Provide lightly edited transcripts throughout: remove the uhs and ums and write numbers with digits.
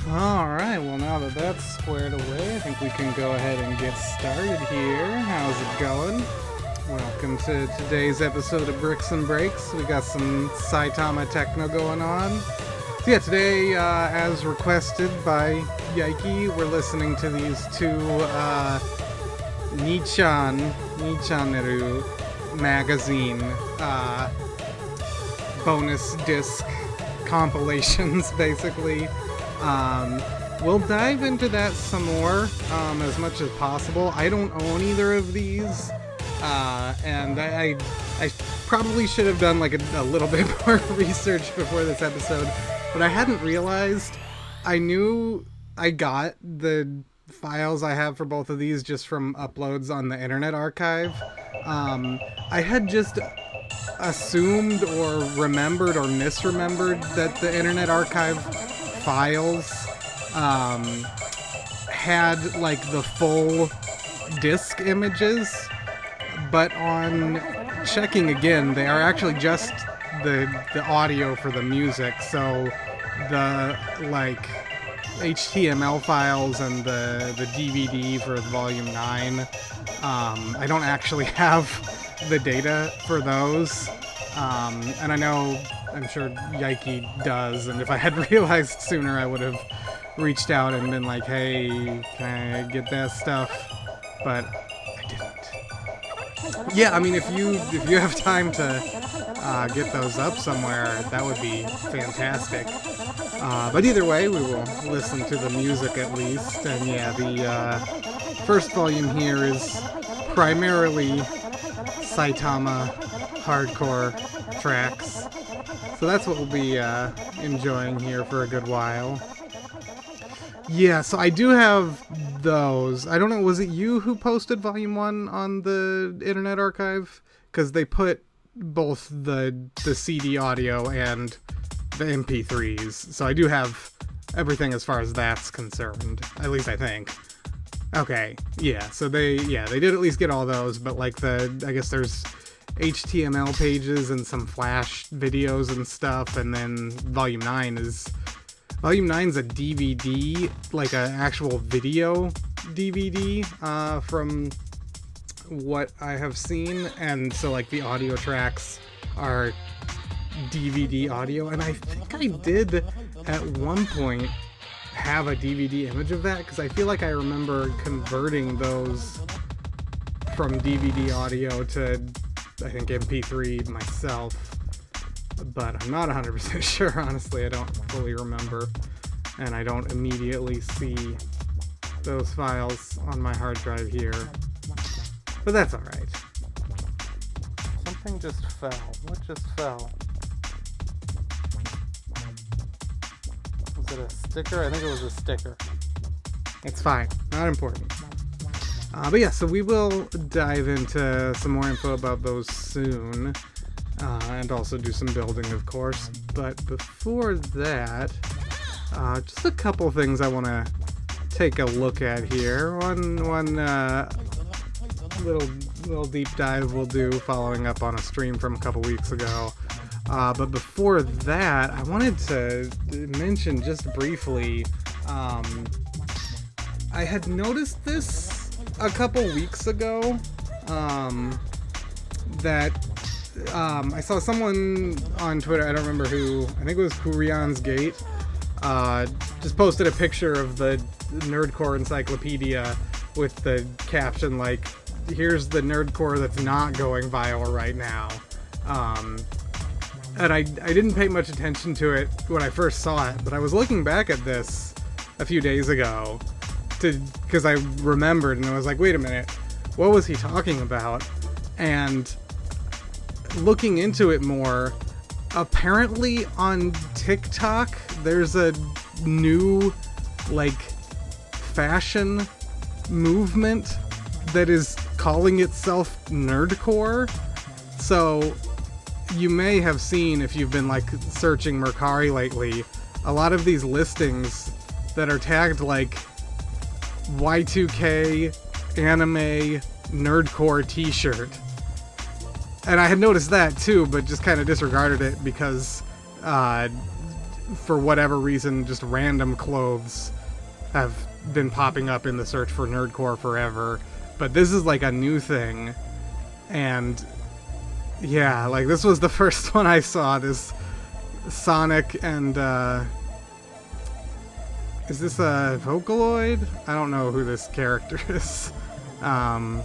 Alright, well now that that's squared away, I think we can go ahead and get started here. How's it going? Welcome to today's episode of Bricks and Breaks. We got some Saitama Techno going on. So yeah, today, as requested by Yaiki, we're listening to these two Neru magazine bonus disc compilations, basically. We'll dive into that some more as much as possible. I don't own either of these, and I probably should have done like a little bit more research before this episode, but I hadn't realized. I knew I got the files I have for both of these just from uploads on the Internet Archive. I had just assumed or remembered or misremembered that the Internet Archive files had like the full disc images, but on checking again, they are actually just the audio for the music. So the like HTML files and the DVD for Volume 9, I don't actually have the data for those. And I'm sure Yike does, and if I had realized sooner, I would have reached out and been like, hey, can I get that stuff? But I didn't. Yeah, I mean, if you have time to get those up somewhere, that would be fantastic. But either way, we will listen to the music at least. And yeah, the first volume here is primarily Saitama hardcore tracks. So that's what we'll be enjoying here for a good while. Yeah, so I do have those. I don't know, was it you who posted Volume 1 on the Internet Archive? Because they put both the CD audio and the MP3s. So I do have everything as far as that's concerned. At least I think. Okay, yeah, so they did at least get all those, but like I guess there's HTML pages and some Flash videos and stuff, and then Volume 9's a DVD, like an actual video DVD, from what I have seen, and so like the audio tracks are DVD audio, and I think I did at one point have a DVD image of that, because I feel like I remember converting those from DVD audio to, I think, MP3 myself, but I'm not 100% sure, honestly. I don't fully remember, and I don't immediately see those files on my hard drive here, but that's alright. Something just fell. What just fell? Was it a sticker? I think it was a sticker. It's fine. Not important. But yeah, so we will dive into some more info about those soon, and also do some building, of course. But before that, just a couple things I want to take a look at here. One little deep dive we'll do following up on a stream from a couple weeks ago. But before that, I wanted to mention just briefly, I had noticed this a couple weeks ago, that I saw someone on Twitter, I don't remember who, I think it was Kurian's Gate, just posted a picture of the Nerdcore Encyclopedia with the caption like, here's the Nerdcore that's not going viral right now. And I didn't pay much attention to it when I first saw it, but I was looking back at this a few days ago because I remembered, and I was like, wait a minute, what was he talking about? And looking into it more, apparently on TikTok there's a new like fashion movement that is calling itself Nerdcore. So you may have seen, if you've been like searching Mercari lately, a lot of these listings that are tagged like Y2K anime Nerdcore t-shirt. And I had noticed that too, but just kind of disregarded it because for whatever reason, just random clothes have been popping up in the search for Nerdcore forever. But this is like a new thing, and yeah, like this was the first one I saw, this Sonic and is this a Vocaloid? I don't know who this character is. But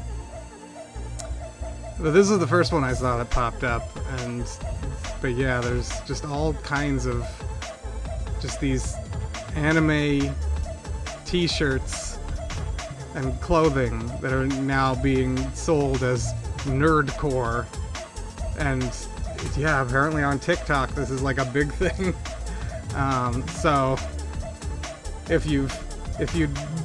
this is the first one I saw that popped up, but yeah, there's just all kinds of just these anime t-shirts and clothing that are now being sold as Nerdcore. And yeah, apparently on TikTok this is like a big thing. So if you've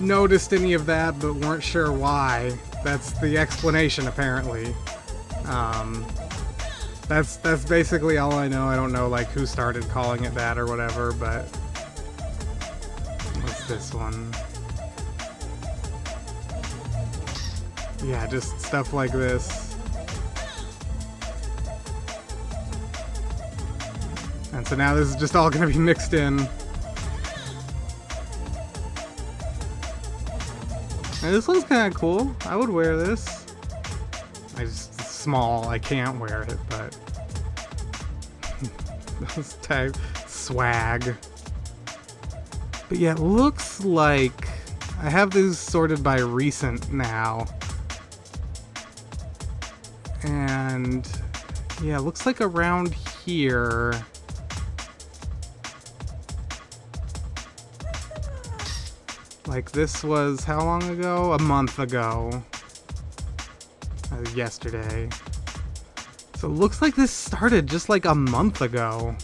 noticed any of that but weren't sure why, that's the explanation apparently. That's basically all I know. I don't know like who started calling it that or whatever, but let's this one? Yeah, just stuff like this. And so now this is just all gonna be mixed in. And this one's kind of cool. I would wear this. It's small. I can't wear it, but those type swag. But yeah, it looks like I have these sorted by recent now. And yeah, it looks like around here. Like this was how long ago? A month ago. Yesterday. So it looks like this started just like a month ago.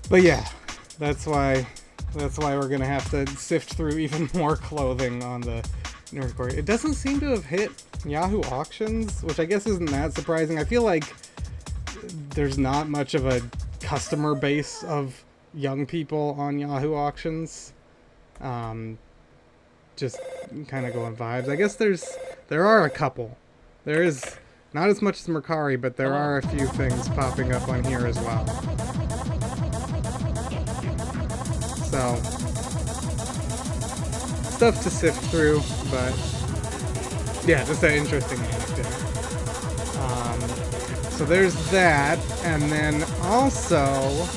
But yeah, that's why we're gonna have to sift through even more clothing on the nerdcore. It doesn't seem to have hit Yahoo auctions, which I guess isn't that surprising. I feel like there's not much of a customer base of young people on Yahoo auctions. Just kind of going vibes. I guess there are a couple. There is not as much as Mercari, but there are a few things popping up on here as well. So stuff to sift through, but yeah, just an interesting anecdote. So there's that, and then also,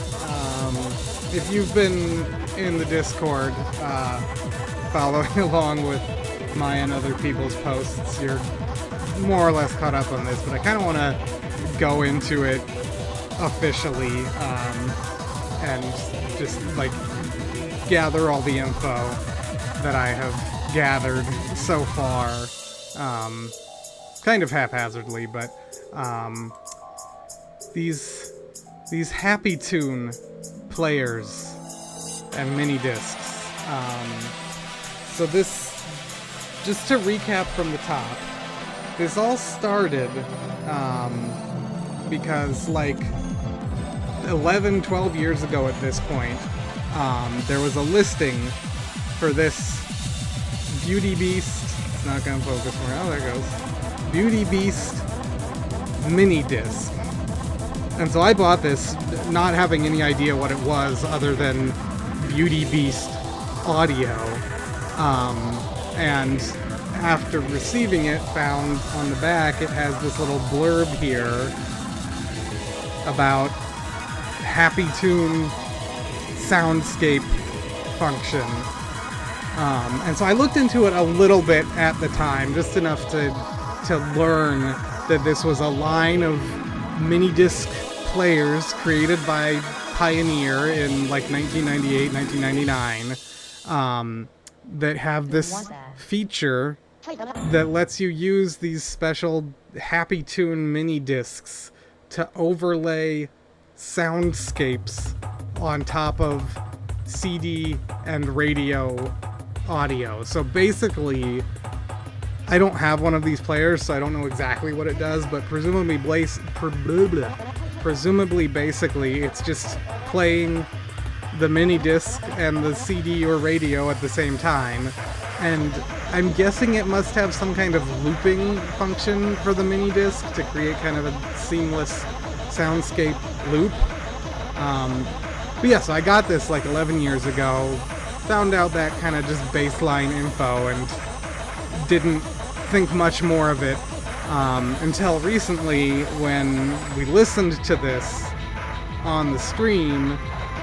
if you've been in the Discord following along with my and other people's posts, you're more or less caught up on this, but I kind of want to go into it officially and just like gather all the info that I have gathered so far, kind of haphazardly, but these Happy Tune players and mini discs. So this, just to recap from the top, this all started because like 11, 12 years ago at this point, there was a listing for this Beauty Beast. It's not gonna focus more. Oh, there it goes. Beauty Beast mini disc. And so I bought this not having any idea what it was other than Beauty Beast audio. And after receiving it, found on the back it has this little blurb here about Happy Tune soundscape function. And so I looked into it a little bit at the time, just enough to learn that this was a line of mini disc players created by Pioneer in like 1998, 1999, that have this feature that lets you use these special Happy Tune mini discs to overlay soundscapes on top of CD and radio audio. So basically, I don't have one of these players, so I don't know exactly what it does, but presumably basically it's just playing the mini disc and the CD or radio at the same time. And I'm guessing it must have some kind of looping function for the mini disc to create kind of a seamless soundscape loop. But yeah, so I got this like 11 years ago, found out that kind of just baseline info and didn't think much more of it until recently when we listened to this on the stream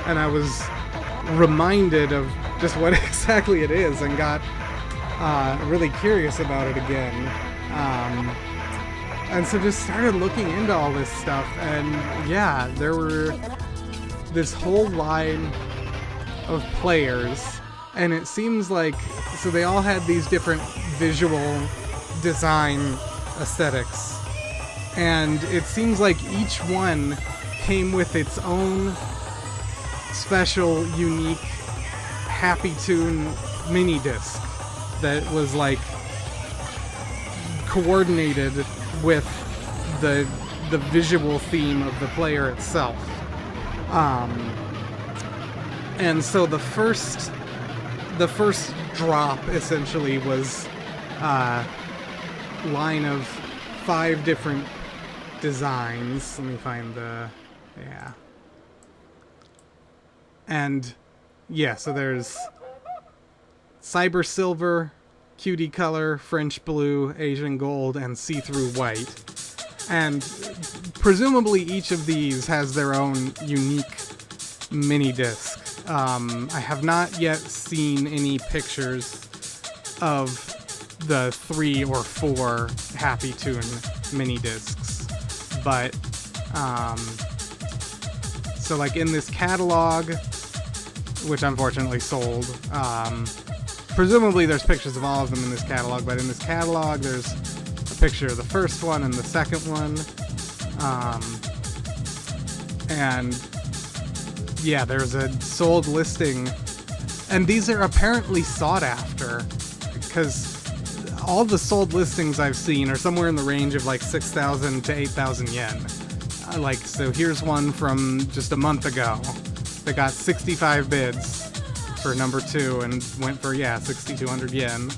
and I was reminded of just what exactly it is and got really curious about it again. And so just started looking into all this stuff, and yeah, there were this whole line of players, and it seems like, so they all had these different visual design aesthetics, and it seems like each one came with its own special, unique Happy Tune mini disc that was like coordinated with the And so the first drop essentially was line of 5 different designs. Let me find the, yeah. And yeah, so there's cyber silver, cutie color, French blue, Asian gold, and see-through white. And presumably each of these has their own unique mini disc. I have not yet seen any pictures of the 3 or 4 Happy Tune mini discs, but so like in this catalog, which unfortunately sold, presumably there's pictures of all of them in this catalog, but in this catalog there's a picture of the first one and the second one, and yeah, there's a sold listing, and these are apparently sought after, because all the sold listings I've seen are somewhere in the range of like 6,000 to 8,000 yen. Like, so here's one from just a month ago that got 65 bids for number 2 and went for, yeah, 6,200 yen.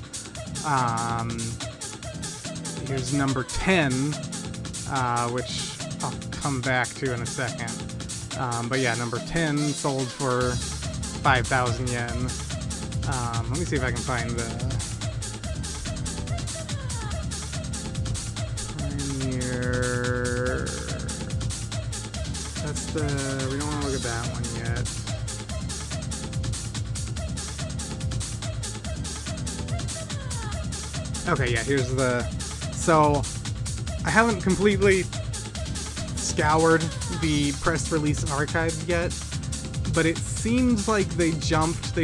Here's number 10, which I'll come back to in a second. But yeah, number 10 sold for 5,000 yen. Let me see if I can find the Pioneer. That's the, we don't want to look at that one yet. Okay, yeah, here's the, so I haven't completely scoured the press release archives yet, but it seems like they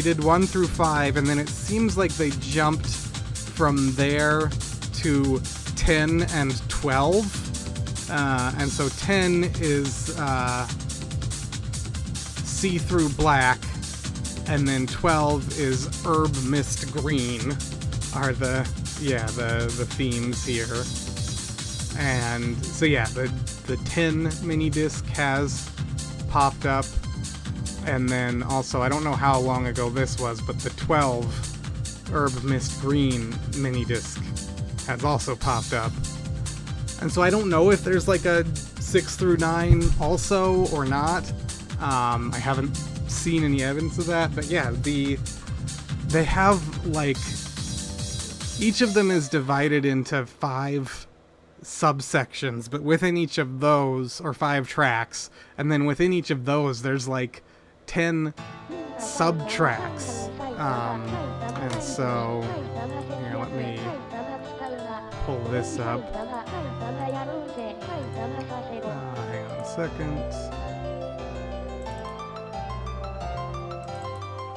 did 1 through 5, and then it seems like they jumped from there to 10 and 12, and so 10 is see-through black, and then 12 is herb mist green are the themes here. And so yeah, the 10 mini disc has popped up, and then also, I don't know how long ago this was, but the 12 herb mist green mini disc has also popped up. And so I don't know if there's like a 6 through 9 also or not. I haven't seen any evidence of that, but yeah, they have like, each of them is divided into 5 subsections, but within each of those, or 5 tracks, and then within each of those there's like 10 sub-tracks. And so, here, let me pull this up. Hang on a second.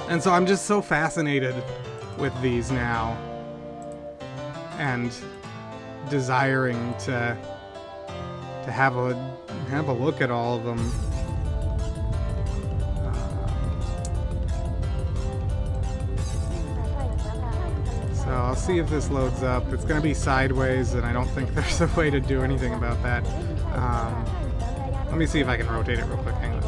And so I'm just so fascinated with these now, and desiring to have a look at all of them. So I'll see if this loads up. It's gonna be sideways, and I don't think there's a way to do anything about that. Let me see if I can rotate it real quick. Hang on.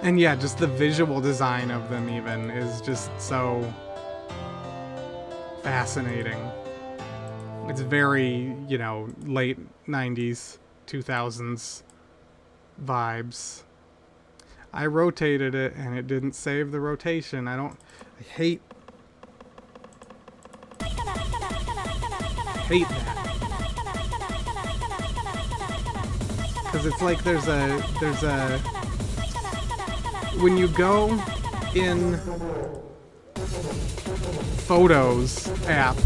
And yeah, just the visual design of them even is just so fascinating. It's very, you know, late 90s, 2000s vibes. I rotated it and it didn't save the rotation. I hate that. Because it's like there's a when you go in Photos app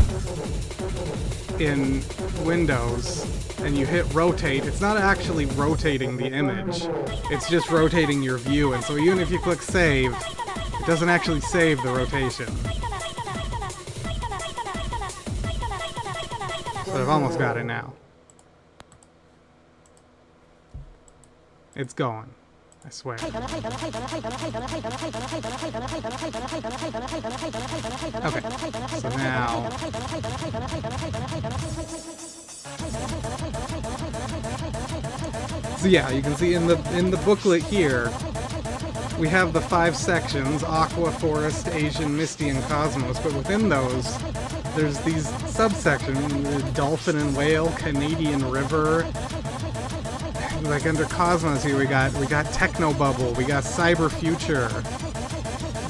in Windows and you hit rotate, it's not actually rotating the image, it's just rotating your view, and so even if you click save, it doesn't actually save the rotation. But I've almost got it now. It's going. I swear. Okay, so now... So yeah, you can see in the booklet here, we have the 5 sections: Aqua, Forest, Asian, Misty, and Cosmos. But within those, there's these subsections: Dolphin and Whale, Canadian River. Like under Cosmos here, we got Techno Bubble, we got Cyber Future,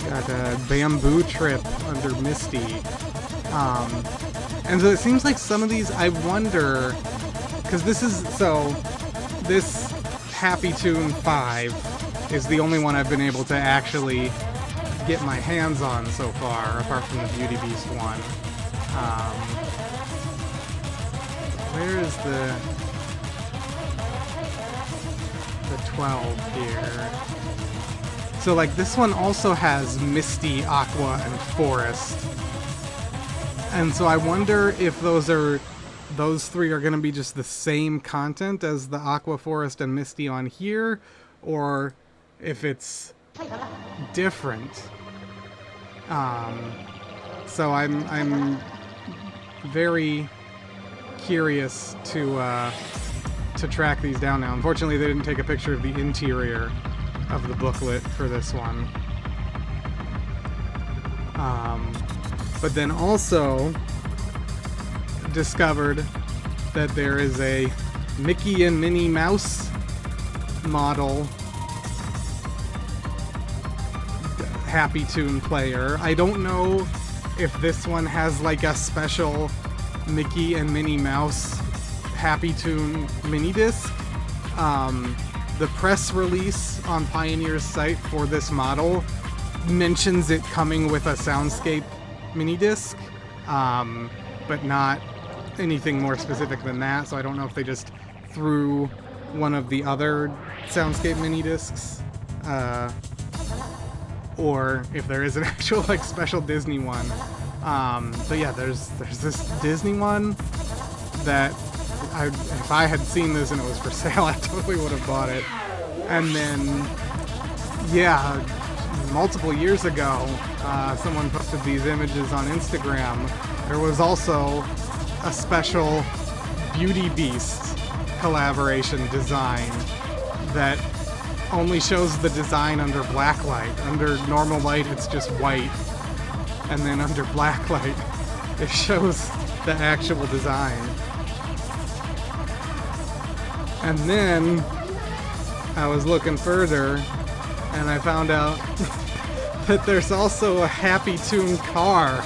we got Bamboo Trip under Misty. And so it seems like some of these, I wonder, because this Happy Tune 5 is the only one I've been able to actually get my hands on so far, apart from the Beauty Beast one. Where is the 12 here? So like this one also has Misty, Aqua, and Forest. And so I wonder if those 3 are going to be just the same content as the Aqua, Forest, and Misty on here, or if it's different. So I'm very curious to track these down now. Unfortunately, they didn't take a picture of the interior of the booklet for this one. But then also discovered that there is a Mickey and Minnie Mouse model Happy Tune player. I don't know if this one has like a special Mickey and Minnie Mouse Happy Tune mini disc. The press release on Pioneer's site for this model mentions it coming with a Soundscape mini disc, but not anything more specific than that. So I don't know if they just threw one of the other Soundscape mini discs, or if there is an actual like special Disney one. But yeah, there's this Disney one that if I had seen this and it was for sale, I totally would have bought it. And then, yeah, multiple years ago, someone posted these images on Instagram. There was also a special Beauty Beast collaboration design that only shows the design under black light. Under normal light, it's just white. And then under black light, it shows the actual design. And then I was looking further and I found out that there's also a Happy Tune car.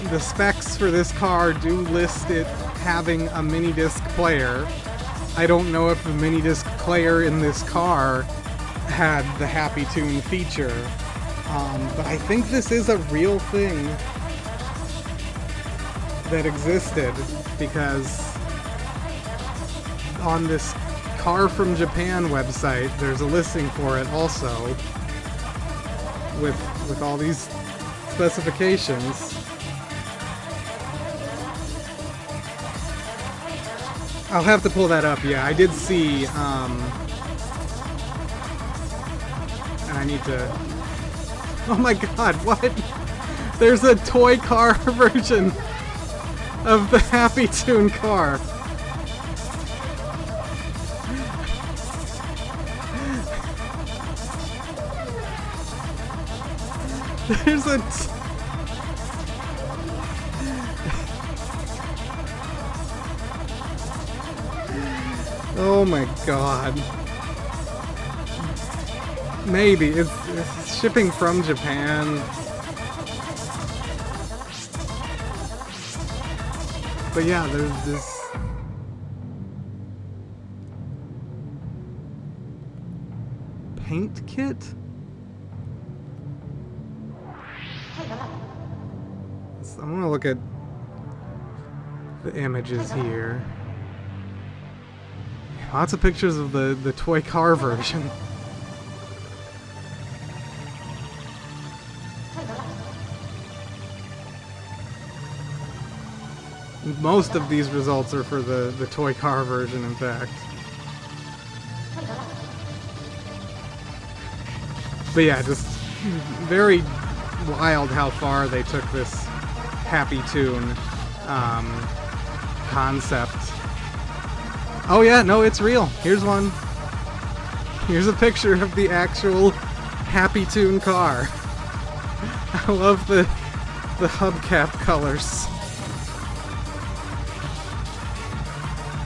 The specs for this car do list it having a mini disc player. I don't know if the mini disc player in this car had the Happy Tune feature, but I think this is a real thing that existed, because on this Car from Japan website there's a listing for it also with all these specifications. I'll have to pull that up. Yeah, I did see, and I need to... Oh my god, what? There's a toy car version of the Happy Tune car. There's a... Oh my god. Maybe. It's shipping from Japan. But yeah, there's this... paint kit? So I'm gonna look at the images here. Lots of pictures of the toy car version. Most of these results are for the toy car version, in fact. But yeah, just very wild how far they took this Happy Tune. concept. Oh yeah, no, it's real. Here's one. Here's a picture of the actual Happy Tune car. I love the hubcap colors.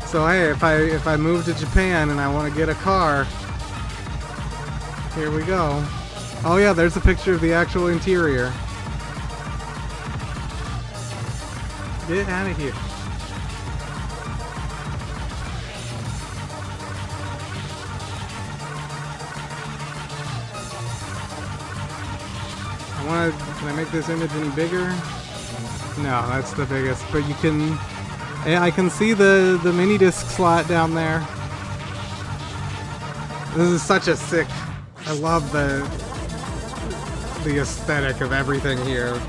So hey, if I move to Japan and I want to get a car, here we go. Oh yeah, there's a picture of the actual interior. Get out of here. Can I make this image any bigger? No, that's the biggest, but you can, yeah, I can see the mini disc slot down there. This is such a sick, I love the aesthetic of everything here.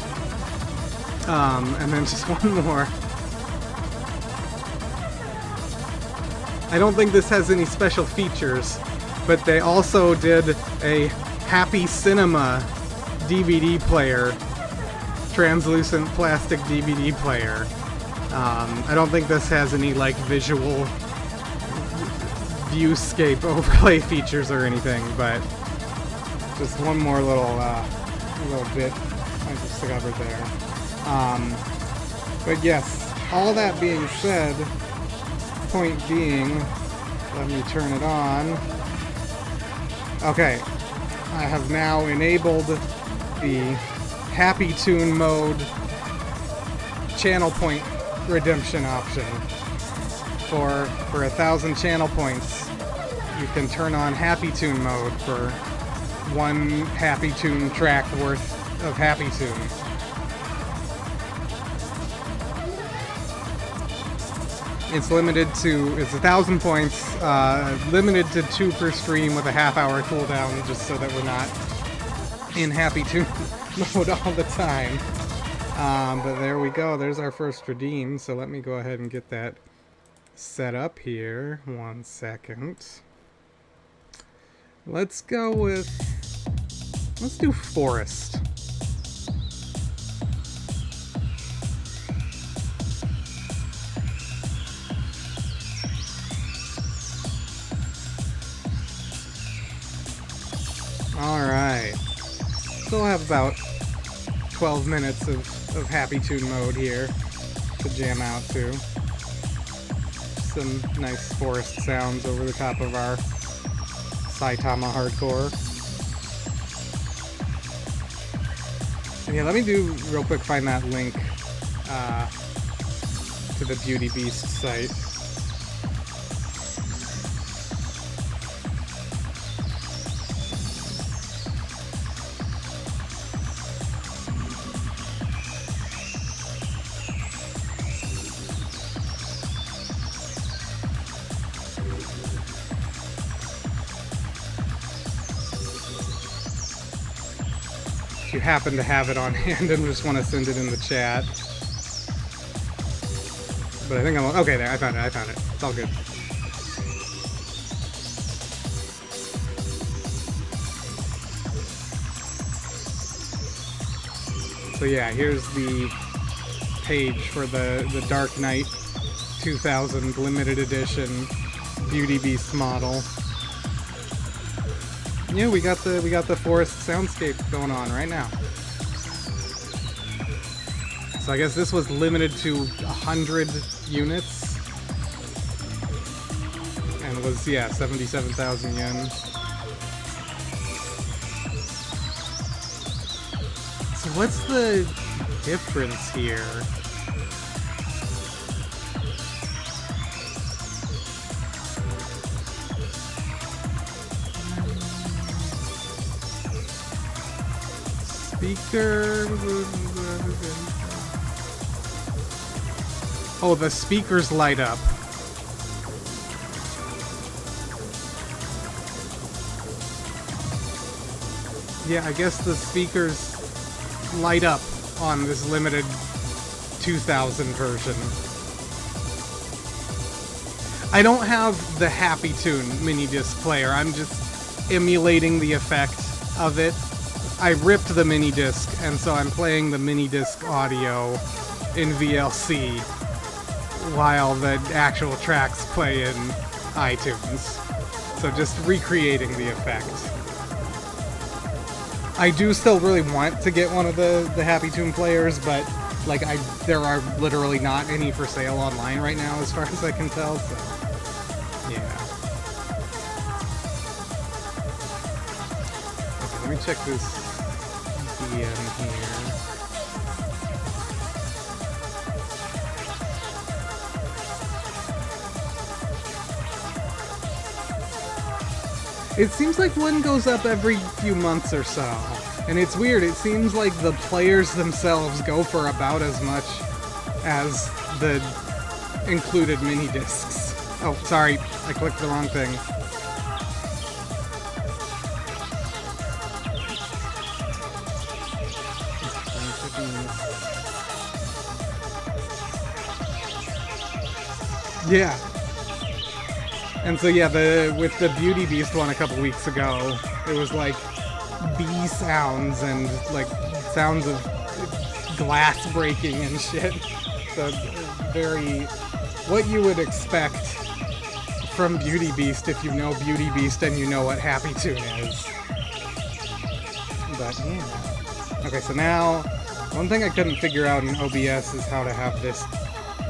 And then just one more. I don't think this has any special features, but they also did a Happy Cinema DVD player, translucent plastic DVD player. I don't think this has any like visual viewscape overlay features or anything, but just one more little bit I discovered there. But yes, all that being said, point being, let me turn it on. Okay, I have now enabled the Happy Tune mode channel point redemption option. For 1,000 channel points, you can turn on Happy Tune mode for one Happy Tune track worth of Happy Tune. It's limited to, it's 1,000 points, limited to 2 per stream with a half-hour cooldown, just so that we're not in Happy Tune mode all the time. But there we go, there's our first redeem, so let me go ahead and get that set up here. 1 second. Let's go with, let's do Forest. Alright. Still have about 12 minutes of Happy Tune mode here to jam out to. Some nice forest sounds over the top of our Saitama hardcore. Yeah, let me do real quick, find that link to the Beauty Beast site. If you happen to have it on hand and just want to send it in the chat. But I think I'm okay there. I found it. It's all good. So yeah, here's the page for the Dark Knight 2000 limited edition Beauty Beast model. Yeah, we got the forest soundscape going on right now. So I guess this was limited to 100 units, and it was 77,000 yen. So what's the difference here? Speaker. Oh, the speakers light up. Yeah, I guess the speakers light up on this limited 2000 version. I don't have the Happy Tune mini disc player. I'm just emulating the effect of it. I ripped the mini disc, and so I'm playing the mini disc audio in VLC while the actual tracks play in iTunes. So just recreating the effect. I do still really want to get one of the Happy Tune players, but like there are literally not any for sale online right now as far as I can tell, so yeah. Okay, let me check this DM here. It seems like one goes up every few months or so. And it's weird, it seems like the players themselves go for about as much as the included mini discs. Oh, sorry, I clicked the wrong thing. Yeah. And so yeah, with the Beauty Beast one a couple weeks ago, it was like bee sounds and like sounds of glass breaking and shit. So very what you would expect from Beauty Beast if you know Beauty Beast and you know what Happy Tune is. But yeah. Okay, so now one thing I couldn't figure out in OBS is how to have this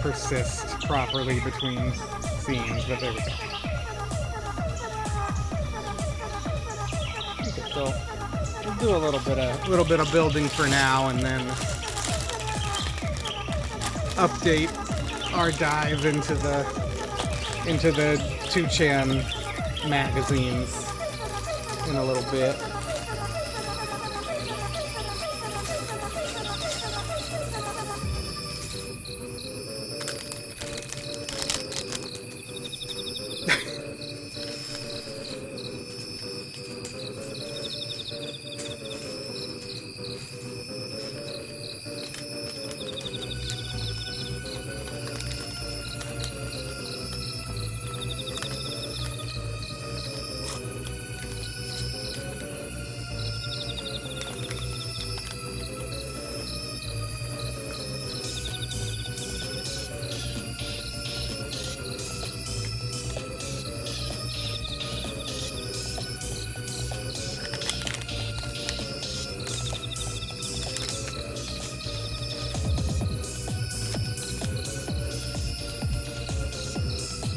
persist properly between scenes, but there we go. So we'll do a little bit of building for now, and then update our dive into the 2chan magazines in a little bit.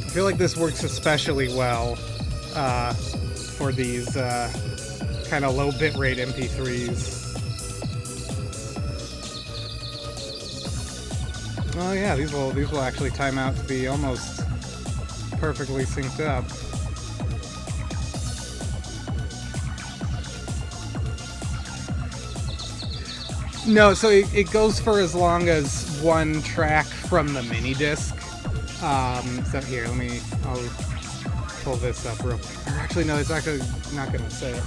I feel like this works especially well for these kind of low bitrate MP3s. Oh yeah, these will actually time out to be almost perfectly synced up. No, so it goes for as long as one track from the mini disc. So here, I'll pull this up real quick. Or actually, no, it's actually not going to say it.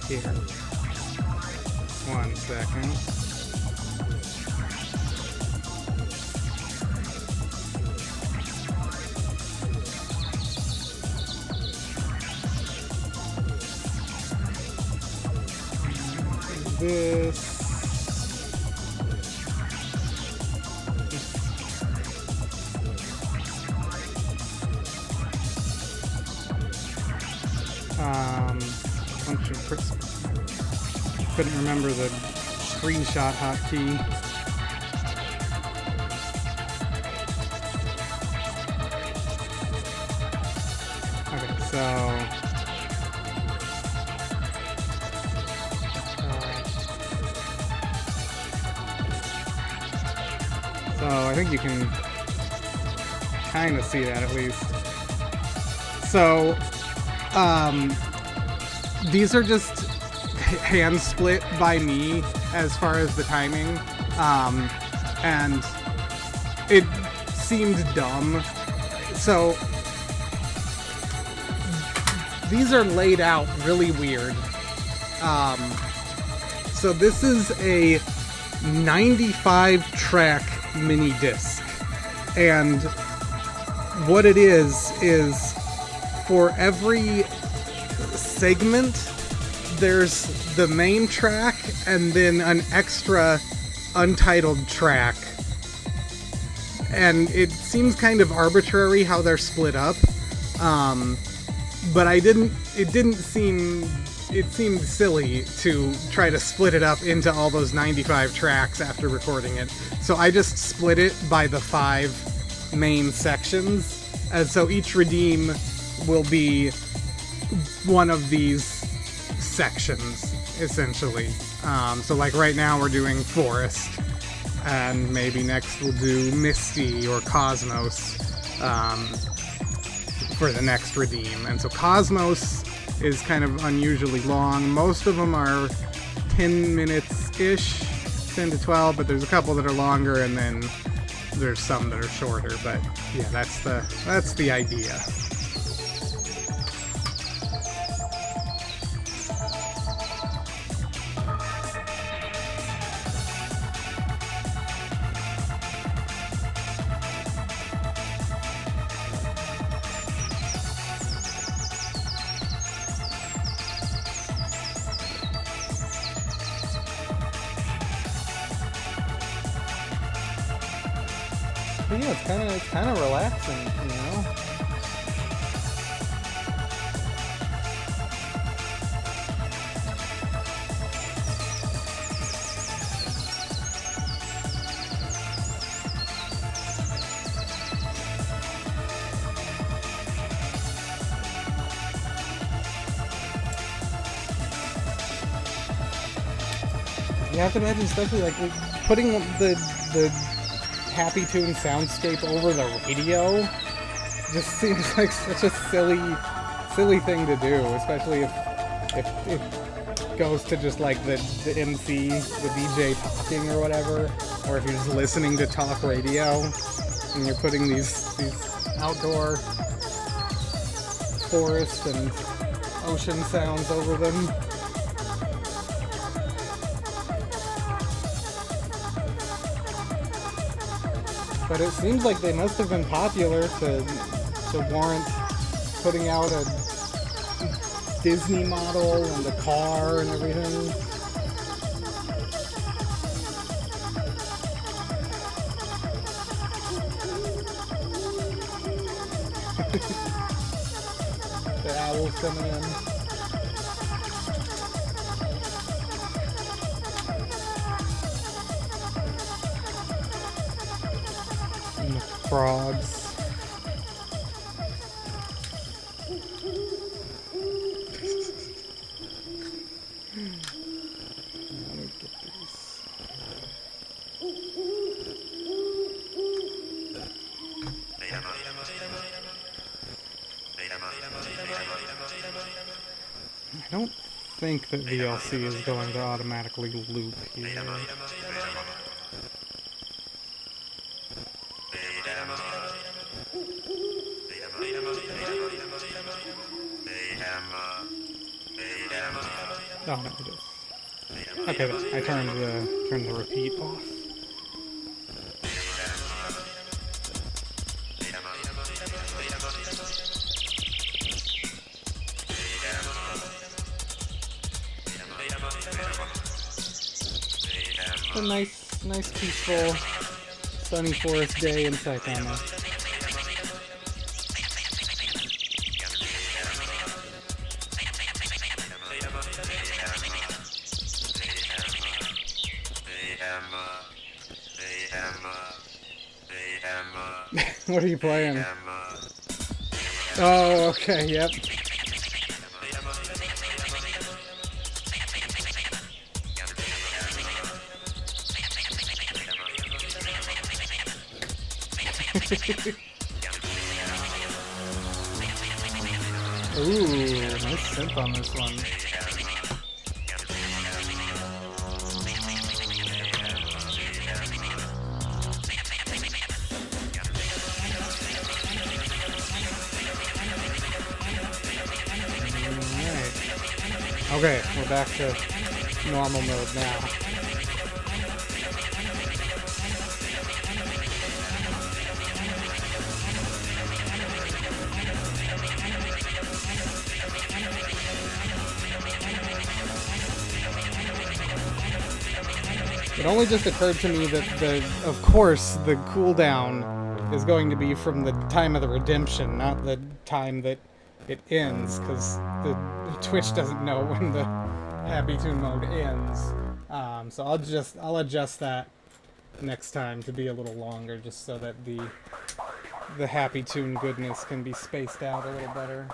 Here. 1 second. This. Couldn't remember the screenshot hotkey. Okay, so I think you can kind of see that at least. So, these are just hand split by me as far as the timing, and it seemed dumb. So these are laid out really weird. So this is a 95 track mini disc, and what it is for every segment there's the main track and then an extra untitled track and it seems kind of arbitrary how they're split up. But it seemed silly to try to split it up into all those 95 tracks after recording it. So I just split it by the 5 main sections. And so each redeem will be one of these sections, essentially. So like right now we're doing Forest, and maybe next we'll do Misty or Cosmos for the next redeem. And so Cosmos is kind of unusually long. Most of them are 10 minutes-ish, 10 to 12, but there's a couple that are longer, and then there's some that are shorter. But yeah, that's the idea. But yeah, it's kind of relaxing, you know. You have to imagine, especially like putting the Happy Tune soundscape over the radio just seems like such a silly thing to do, especially if it goes to just like the MC, the DJ talking or whatever, or if you're just listening to talk radio and you're putting these outdoor forest and ocean sounds over them. But it seems like they must have been popular to warrant putting out a Disney model and a car and everything. The owl's coming in. Frogs. I don't think that VLC is going to automatically loop here. Oh no, it is. Okay, I turned the repeat off. A nice peaceful sunny forest day in Sacramento. What are you playing? Oh, okay, yep. Ooh, nice synth on this one. Okay, we're back to normal mode now. It only just occurred to me that of course, the cooldown is going to be from the time of the redemption, not the time that it ends, because the Twitch doesn't know when the Happy Tune mode ends. So I'll adjust that next time to be a little longer, just so that the Happy Tune goodness can be spaced out a little better.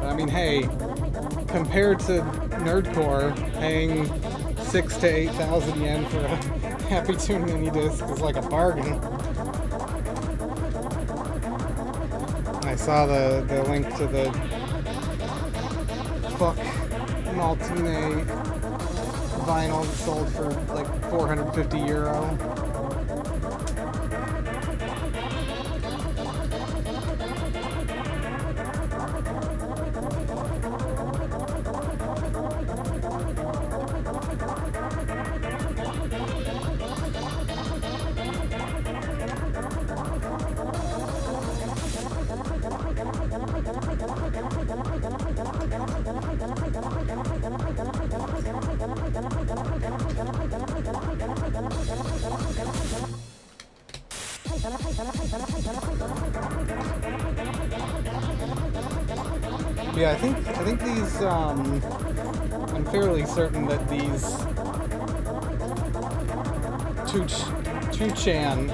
I mean, hey, compared to nerdcore, paying 6,000 to 8,000 yen for a Happy Tune mini disc is like a bargain. I saw the link to the Fuck Maltine vinyl that sold for like €450. Yeah, I think these, I'm fairly certain that these 2chan,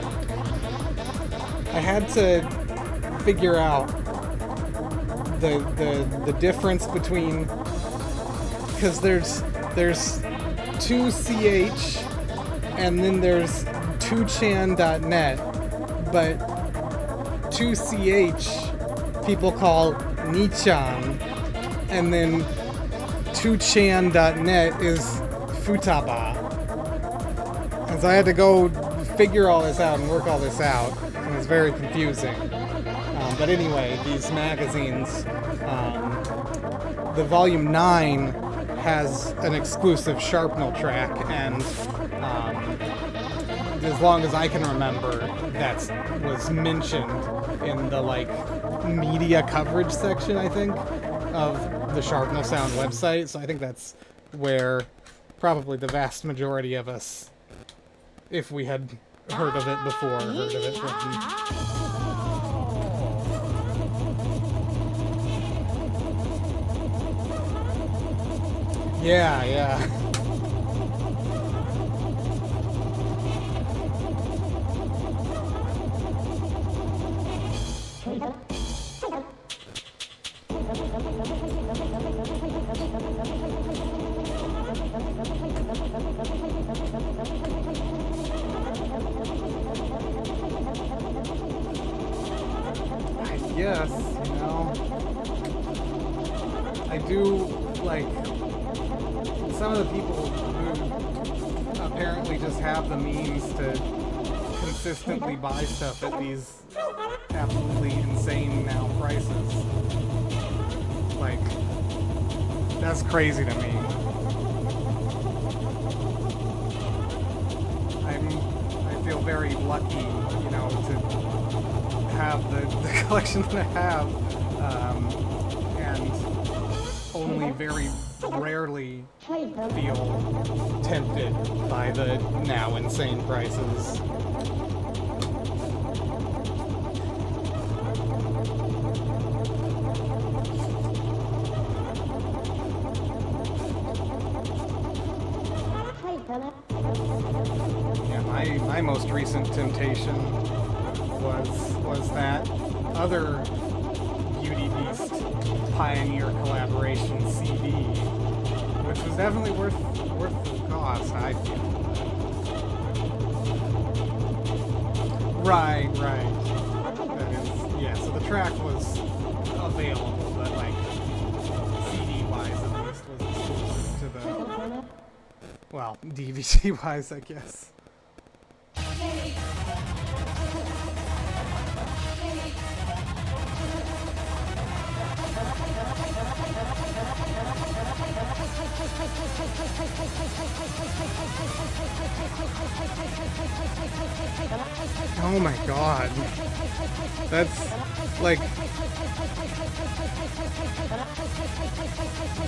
I had to figure out the difference between, because there's 2ch and then there's 2chan.net, but 2ch people call Nichan, and then 2chan.net is Futaba. And so I had to go figure all this out and work all this out. It was very confusing. But anyway, these magazines, the volume 9 has an exclusive Sharpnel track, and as long as I can remember, that was mentioned in the media coverage section, I think, of the Sharpnel Sound website. So I think that's where probably the vast majority of us, if we had heard of it before, heard of it from. Yeah. Yes, I do like some of the people who apparently just have the means to consistently buy stuff at these absolutely insane now prices. Like, that's crazy to me. I feel very lucky, to have the collection that I have, and only very rarely feel tempted by the now insane prices. Yeah, my most recent temptation was that other Beauty Beast Pioneer collaboration CD, which was definitely worth the cost, I feel. Right. That is, yeah, so the track was available, but CD-wise at least was exclusive to the, well, DVD-wise, I guess. Oh my god. That's like...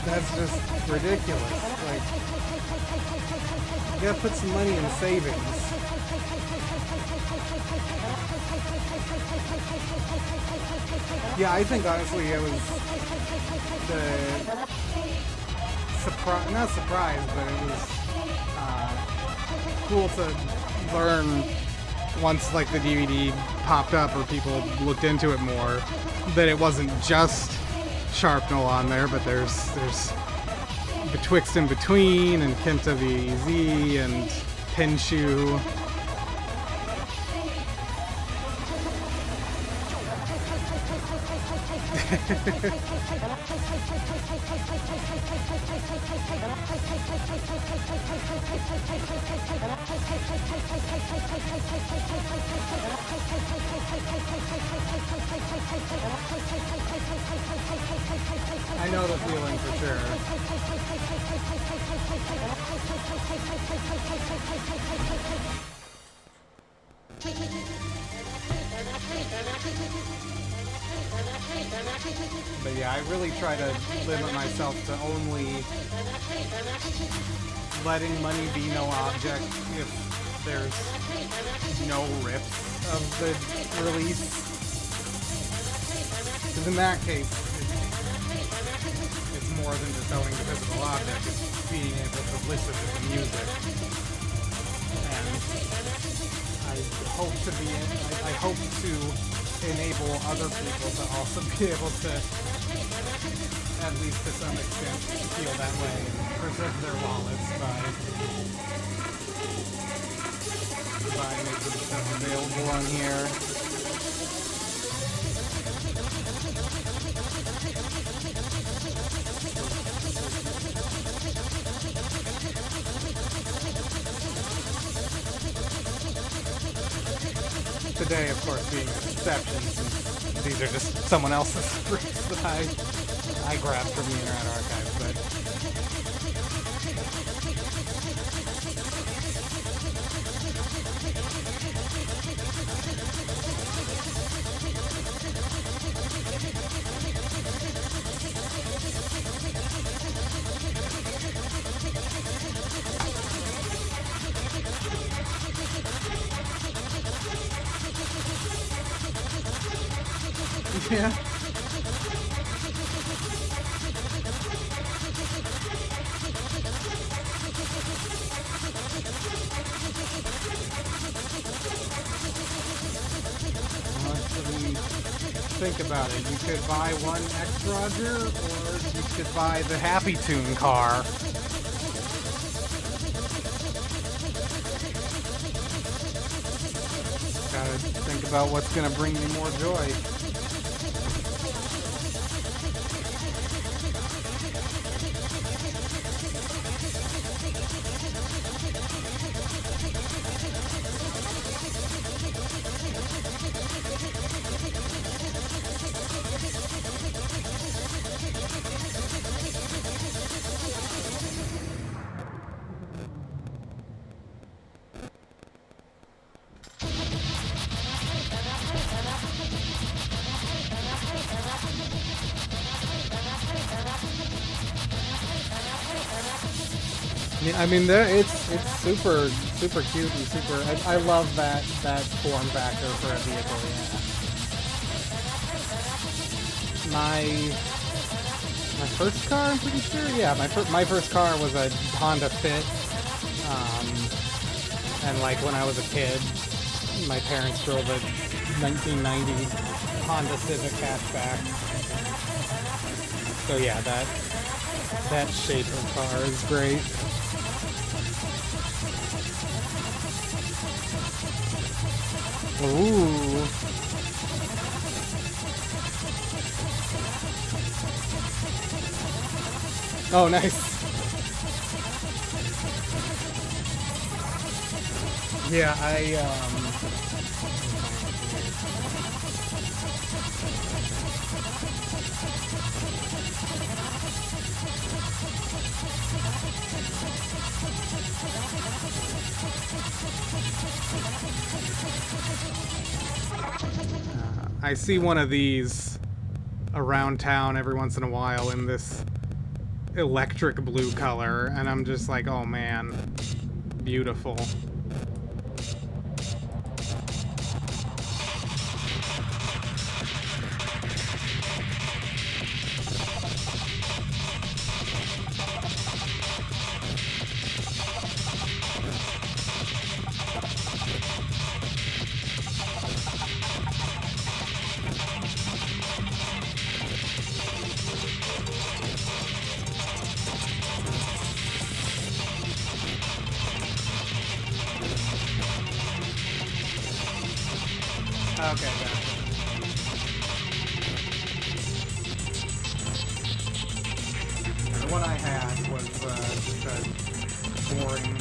That's just ridiculous. Like, you gotta put some money in savings. Yeah, I think honestly it was the not surprise, but it was cool to learn once like the DVD popped up or people looked into it more that it wasn't just Sharpnel on there, but there's Betwixt and Between and Kenta VZ and Pinshu. I know the feeling for sure. But yeah, I really try to limit myself to only letting money be no object if there's no rips of the release. Because in that case, it's more than just owning the physical object, it's being able to listen to the music. And I hope to enable other people to also be able to, at least to some extent, feel that way and preserve their wallets by making stuff available on here. Today, of course, being an exception, since these are just someone else's scripts that I grabbed from the Internet Archive, but... Yeah. Think about it. You could buy one X Roger, or you could buy the Happy Tune car. Gotta think about what's gonna bring you more joy. I mean, it's super cute and super. I love that form factor for a vehicle. Yeah. My first car, I'm pretty sure. Yeah, my first car was a Honda Fit. And like when I was a kid, my parents drove a 1990 Honda Civic hatchback. So yeah, that shape of car is great. Ooh. Oh, nice. Yeah, I see one of these around town every once in a while in this electric blue color, and I'm just like, oh man, beautiful. Okay, gotcha. The one I had was just a boring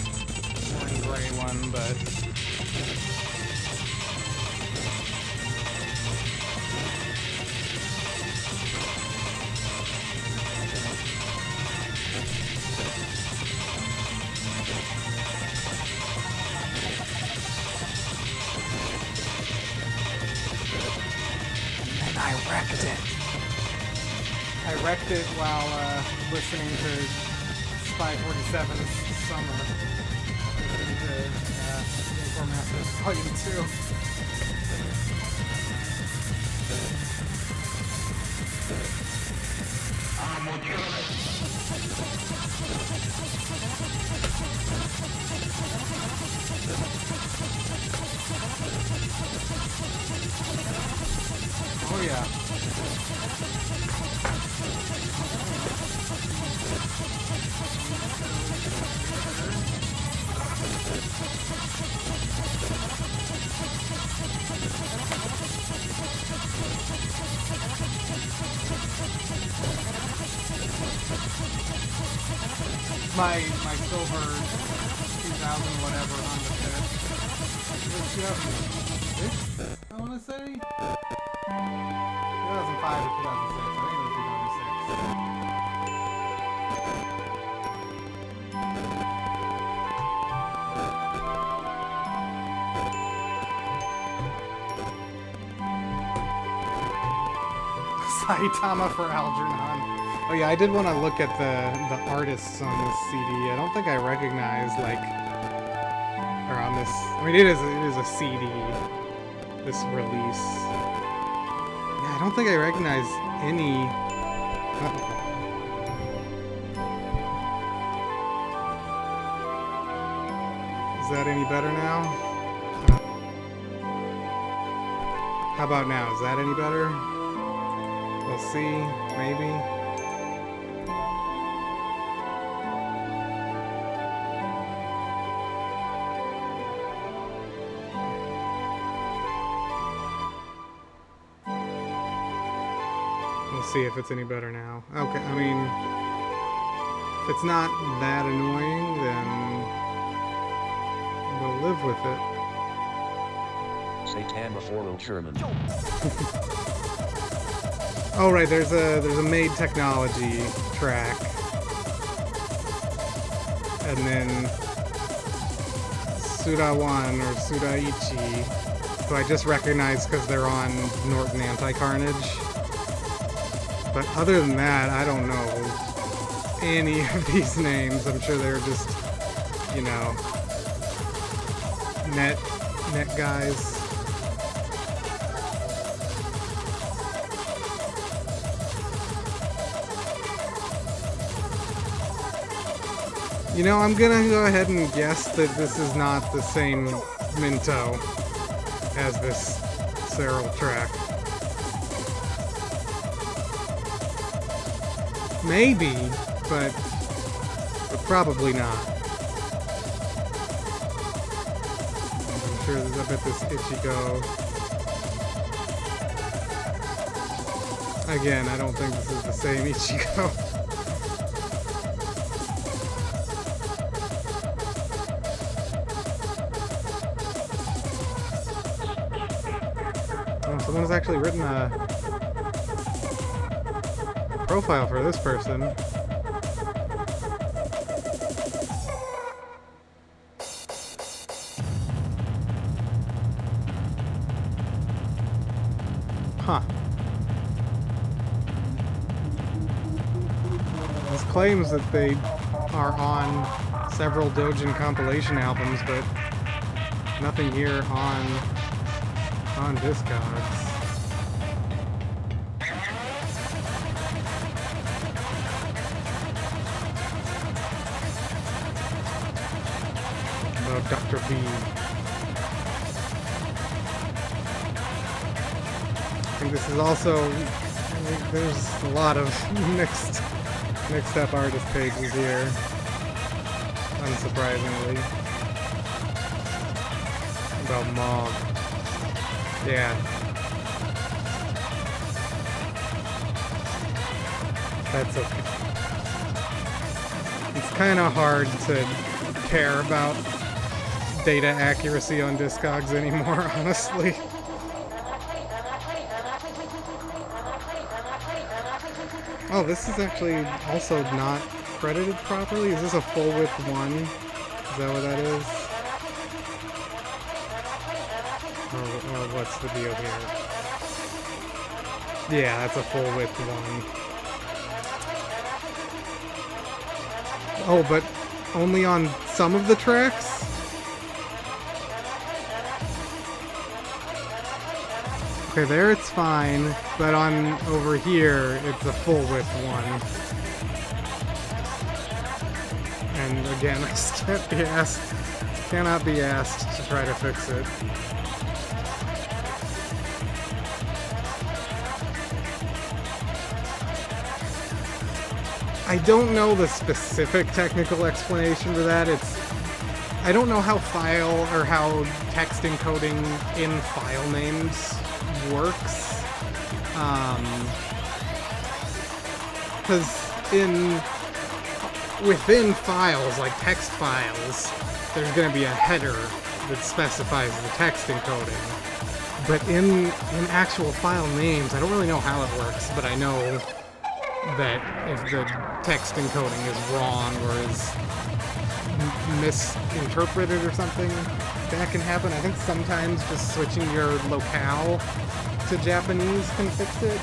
gray one, but I wrecked it while listening to Spy 47's Summer. Listening to Nerdcore Masters Volume 2. Oh yeah. My silver 2000 whatever Honda Fit. 2006, I want to say? 2005 or 2006. I think it was 2006. Saitama for Algernon. Oh yeah, I did want to look at the artists on this CD. I don't think I recognize, like, or on this. I mean, it is a CD. This release. Yeah, I don't think I recognize any. Is that any better now? How about now? Is that any better? We'll see. Maybe. See if it's any better now. Okay, I mean, if it's not that annoying, then we'll live with it. Satana for German. Oh right, there's a Made Technology track, and then Suda1 or Sudaichi, who I just recognized because they're on Norton Anti-Carnage. But other than that, I don't know any of these names. I'm sure they're just, you know, net guys. You know, I'm gonna go ahead and guess that this is not the same Minto as this Serral track. Maybe, but probably not. I'm sure there's a bit this Ichigo. Again, I don't think this is the same Ichigo. Oh, someone's actually written a profile for this person. Huh. This claims that they are on several Dojin compilation albums, but nothing here on Discogs. About Dr. B. I think this is also, there's a lot of mixed up artist pages here, unsurprisingly. About Mog. Yeah. That's okay. It's kind of hard to care about data accuracy on Discogs anymore, honestly. Oh, this is actually also not credited properly. Is this a full width 1? Is that what that is? Or what's the deal here? Yeah, that's a full width 1. Oh, but only on some of the tracks? Okay, there it's fine, but on over here, it's a full width 1. And again, I just cannot be asked to try to fix it. I don't know the specific technical explanation for that. I don't know how file or how text encoding in file names works. Because within files, like text files, there's going to be a header that specifies the text encoding. But in actual file names, I don't really know how it works, but I know that if the text encoding is wrong or is misinterpreted or something, that can happen. I think sometimes just switching your locale to Japanese can fix it.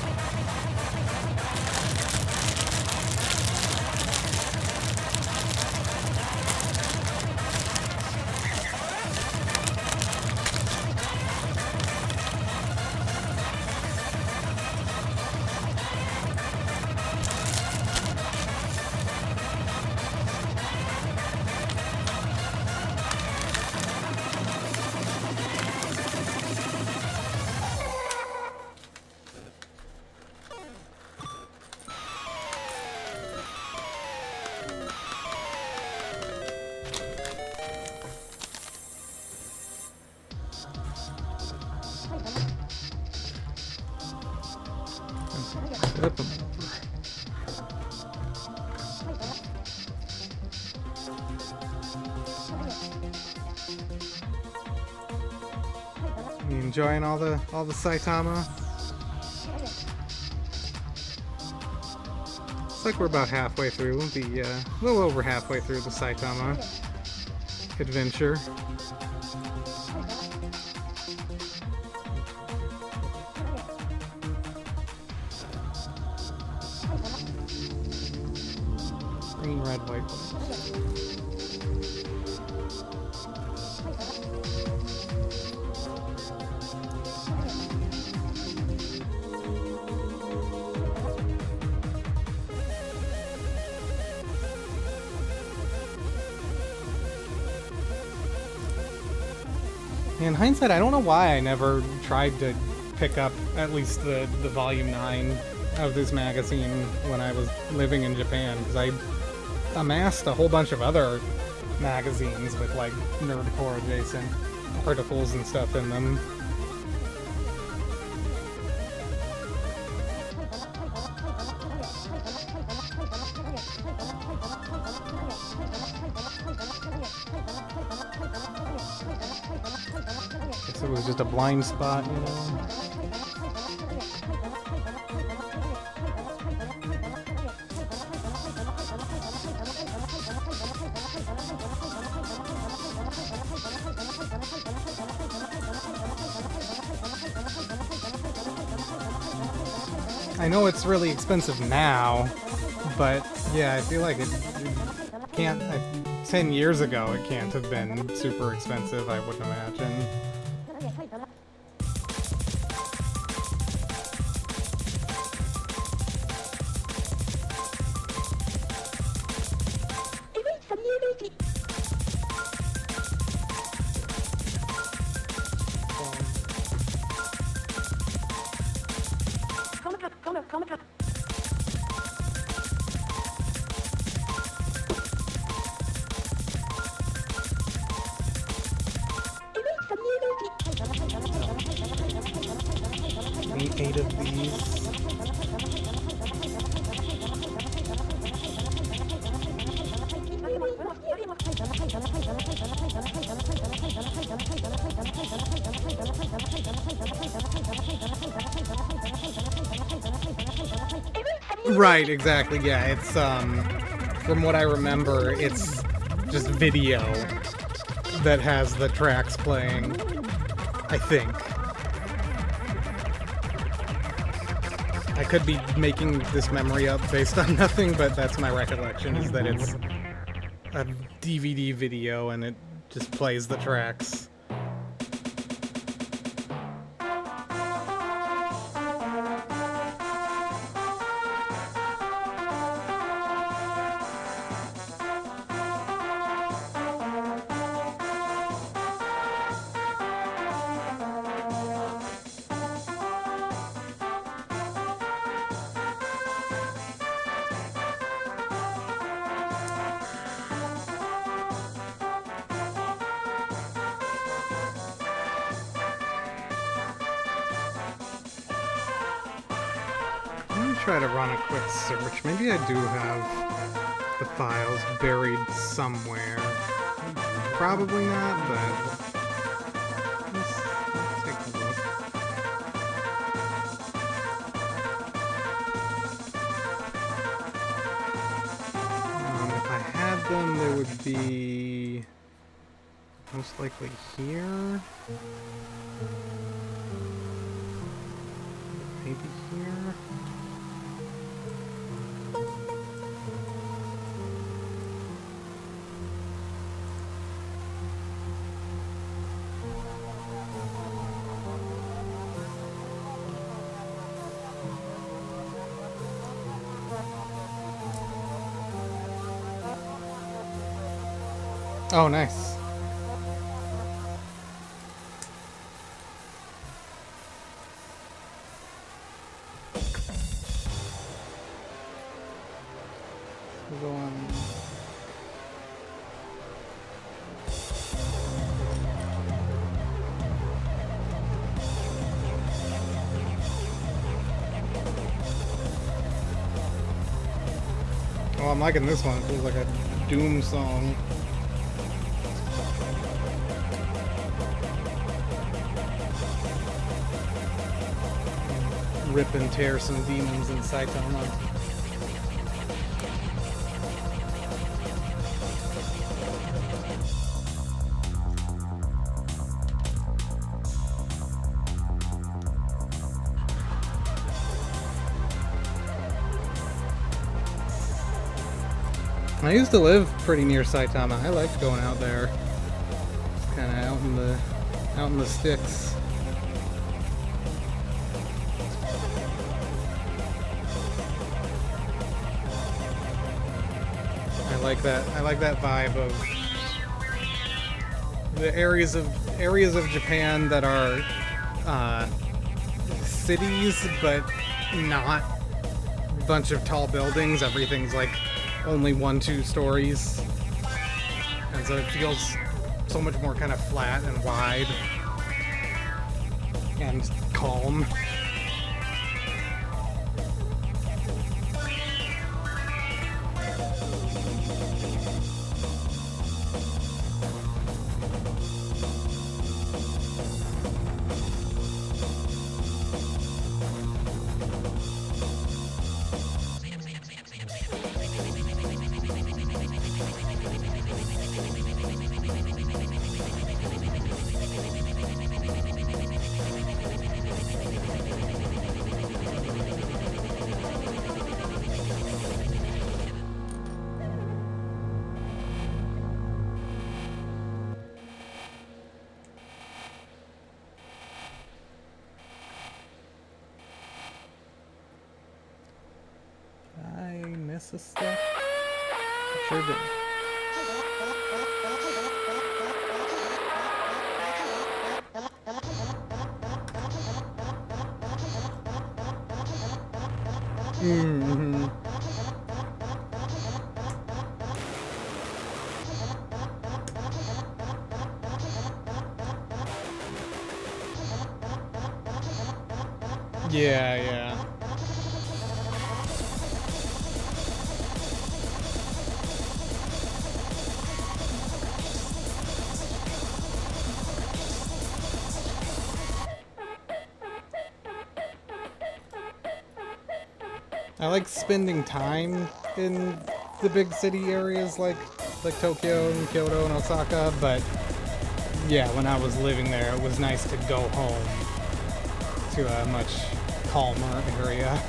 You enjoying all the Saitama? Looks like we're about halfway through the a little over halfway through the Saitama adventure. Green, red, white, black. In hindsight, I don't know why I never tried to pick up at least the volume 9 of this magazine when I was living in Japan, because I amassed a whole bunch of other magazines with like nerdcore adjacent articles and stuff in them. Guess it was just a blind spot, you know? I know it's really expensive now, but yeah, I feel like it can't... 10 years ago, it can't have been super expensive, I would imagine. Eight of these. Right, exactly, yeah, it's, from what I remember, it's just video that has the tracks playing, I think. I could be making this memory up based on nothing, but that's my recollection, is that it's a DVD video and it just plays the tracks. Try to run a quick search. Maybe I do have the files buried somewhere. Probably not, but let's take a look. If I had them, they would be most likely here. Maybe here. Oh, nice. We'll go on. Oh, I'm liking this one. It feels like a Doom song. Rip and tear some demons in Saitama. I used to live pretty near Saitama. I liked going out there. Just kind of out in the sticks. I like that vibe of the areas of Japan that are cities, but not a bunch of tall buildings. Everything's like only 1-2 stories, and so it feels so much more kind of flat and wide and calm. miss this stuff? I sure did. Mm-hmm. Yeah, yeah. I like spending time in the big city areas like Tokyo and Kyoto and Osaka, but yeah, when I was living there, it was nice to go home to a much calmer area.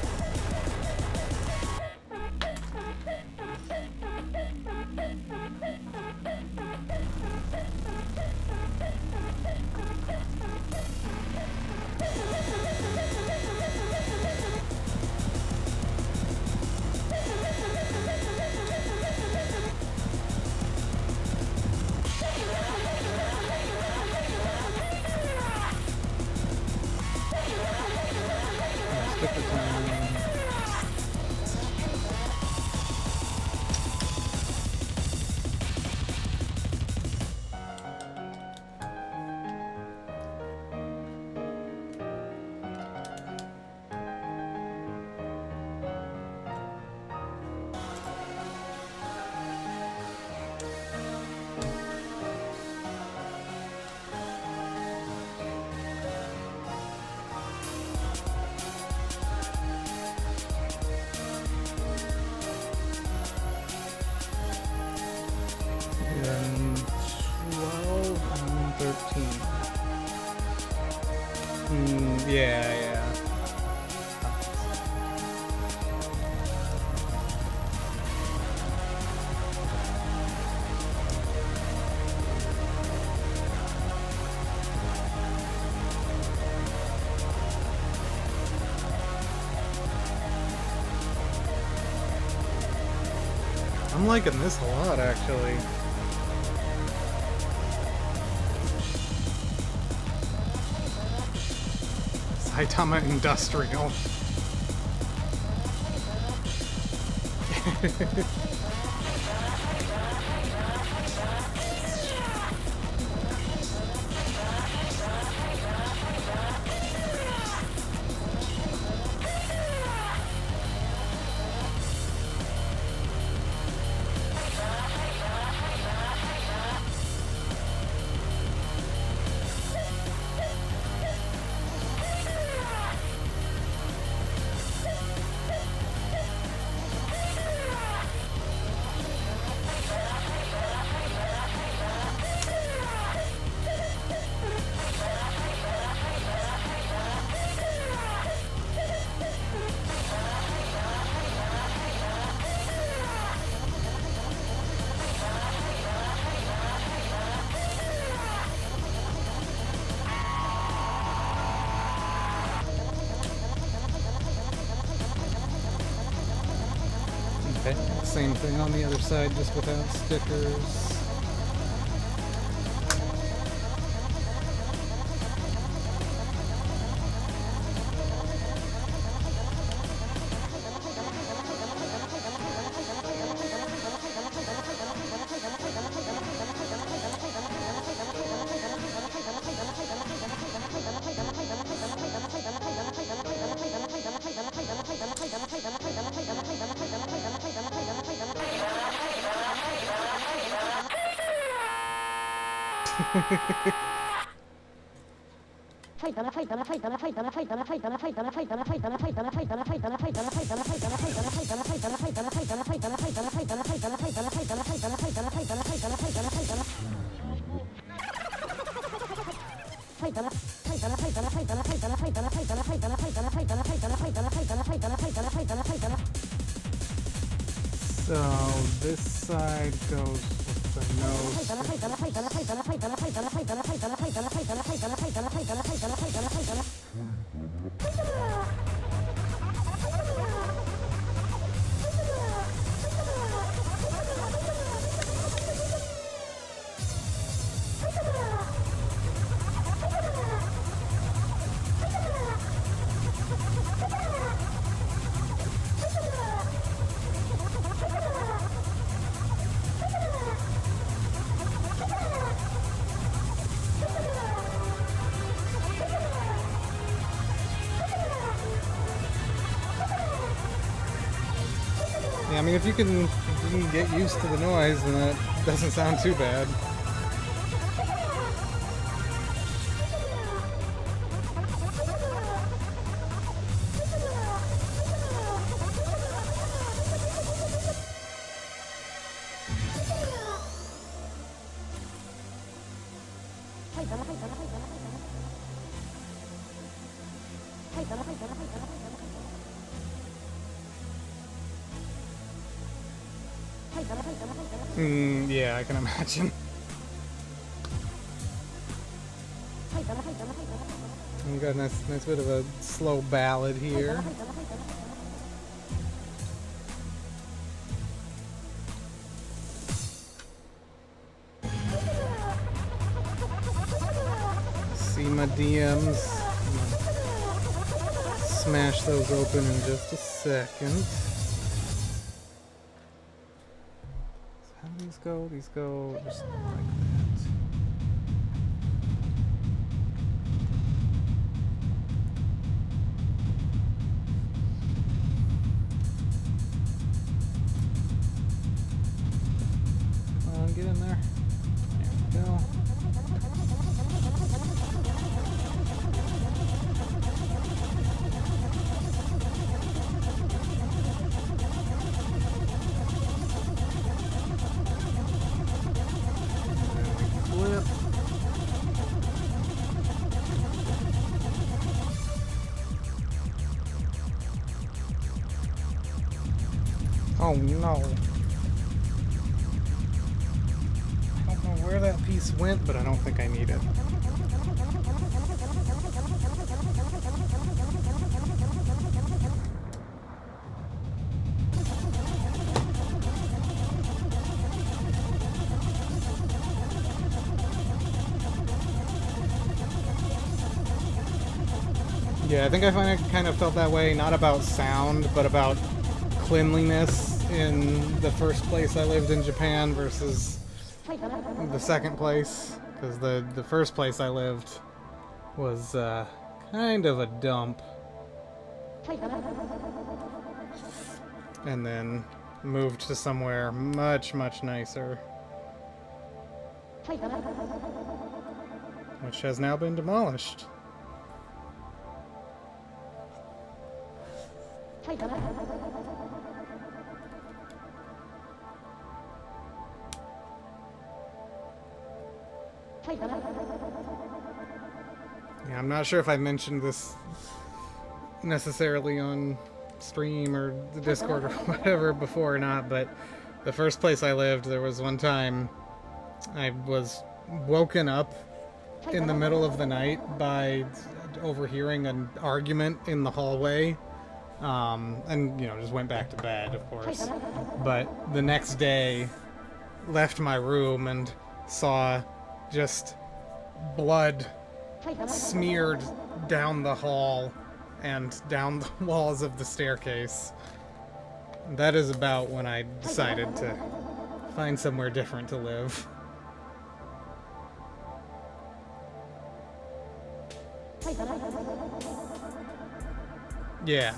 Then 12 and 13. Yeah, yeah. I'm liking this a lot, actually. Saitama Industrial. Okay, same thing on the other side, just without stickers. So this side goes with the nose. mean, if you can get used to the noise, then that doesn't sound too bad. Yeah, I can imagine. We've got a nice bit of a slow ballad here. See my DMs. Smash those open in just a second. How do these go? These go just like that. Come on, get in there. There we go. Oh no. I don't know where that piece went, but I don't think I need it. Yeah, I think I kind of felt that way, not about sound, but about cleanliness in the first place I lived in Japan versus the second place, because the first place I lived was kind of a dump, and then moved to somewhere much nicer, which has now been demolished. Yeah, I'm not sure if I mentioned this necessarily on stream or the Discord or whatever before or not, but the first place I lived, there was one time I was woken up in the middle of the night by overhearing an argument in the hallway, and just went back to bed, of course. But the next day, left my room and saw just blood smeared down the hall and down the walls of the staircase. That is about when I decided to find somewhere different to live. Yeah.